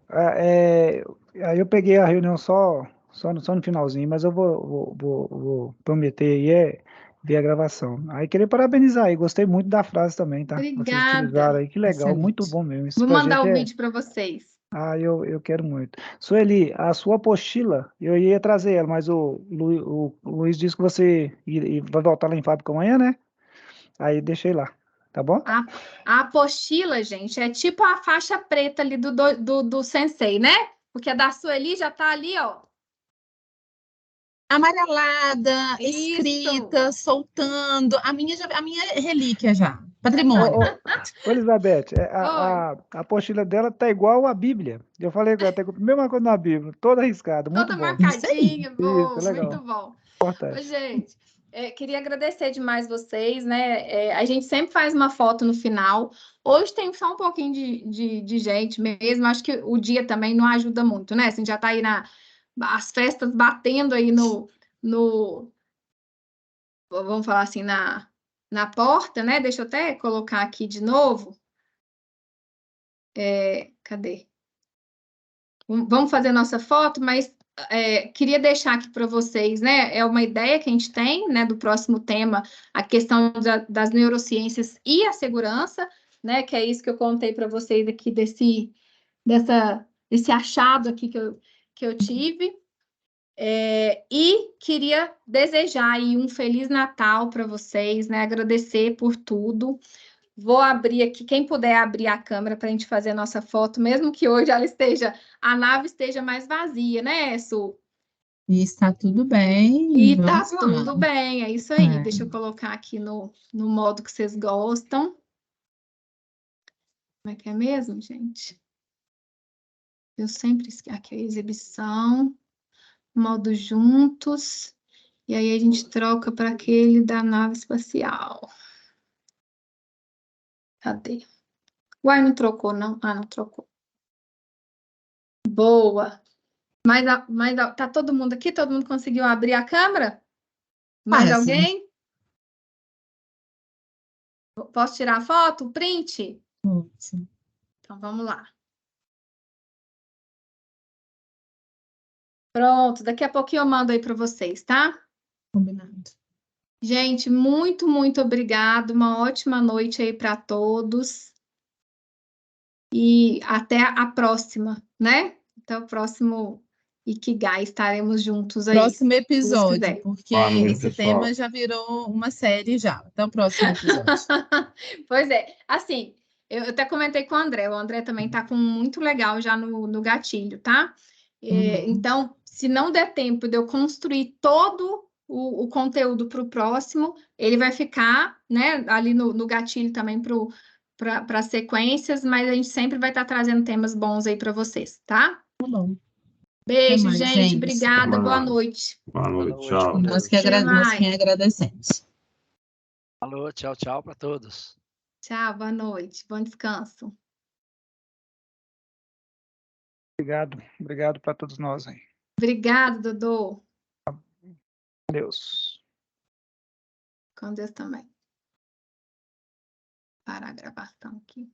Aí eu peguei a reunião só no finalzinho, mas eu vou prometer aí ver a gravação. Aí queria parabenizar aí, gostei muito da frase também, tá? Vocês utilizaram Obrigada. aí, que legal, muito Excelente. bom mesmo. Esse Vou mandar projeto o vídeo para vocês. eu quero muito. Sueli, a sua apostila, eu ia trazer ela, mas o Luiz disse que você vai voltar lá em fábrica amanhã, né? Aí deixei lá, tá bom? A apostila, gente, é tipo a faixa preta ali do sensei, né? Porque a da Sueli já tá ali, ó. Amarelada, Isso. escrita, soltando. A minha é relíquia já. Patrimônio. Ô, Elizabeth, Oi. a apostila dela tá igual à Bíblia. Eu falei que ela tem a mesma coisa na Bíblia, toda arriscada, muito Toda bom. Isso aí. marcadinha, bom, Isso, legal, muito bom. Ô, importante. gente, queria agradecer demais vocês, né? A gente sempre faz uma foto no final. Hoje tem só um pouquinho de gente mesmo. Acho que o dia também não ajuda muito, né? Assim, já tá aí as festas batendo aí vamos falar assim, na porta, né? Deixa eu até colocar aqui de novo. Cadê? Vamos fazer nossa foto, mas queria deixar aqui para vocês, né? É uma ideia que a gente tem, né? Do próximo tema, a questão das neurociências e a segurança, né? Que é isso que eu contei para vocês aqui desse achado aqui que eu tive. E queria desejar aí um Feliz Natal para vocês, né? Agradecer por tudo. Vou abrir aqui, quem puder abrir a câmera para a gente fazer a nossa foto, mesmo que hoje a nave esteja mais vazia, né, Su? E está tudo bem. E tá Vamos lá. tudo bem, é isso aí. Deixa eu colocar aqui no modo que vocês gostam. Como é que é mesmo, gente? Eu sempre esqueço. Aqui, a exibição, modo juntos. E aí a gente troca para aquele da nave espacial. Cadê? Uai, não trocou, não? Ah, não trocou. Boa. Mas tá todo mundo aqui? Todo mundo conseguiu abrir a câmera? Mais Quase. alguém? Posso tirar a foto? Print? Sim. Então vamos lá. Pronto, daqui a pouquinho eu mando aí para vocês, tá? Combinado. Gente, muito, muito obrigado. Uma ótima noite aí para todos. E até a próxima, né? Até o próximo Ikigai, estaremos juntos aí. Próximo se Deus episódio, quiser. porque Boa noite, esse pessoal. tema já virou uma série já. Até o próximo episódio. Pois é, assim, eu até comentei com o André também tá com muito legal já no gatilho, tá? Então, se não der tempo de eu construir todo o conteúdo para o próximo, ele vai ficar, né, ali no gatilho também para sequências, mas a gente sempre vai estar trazendo temas bons aí para vocês, tá? Tá bom. Beijo, mais, gente. gente. Obrigada. Boa noite. Boa Boa noite, noite, tchau. boa Nós que, noite. nós que agradecemos. Alô, tchau, tchau para todos. Tchau, boa noite. Bom descanso. Obrigado para todos nós aí. Obrigada, Dodô. Deus. Com Deus também. Parar a gravação aqui.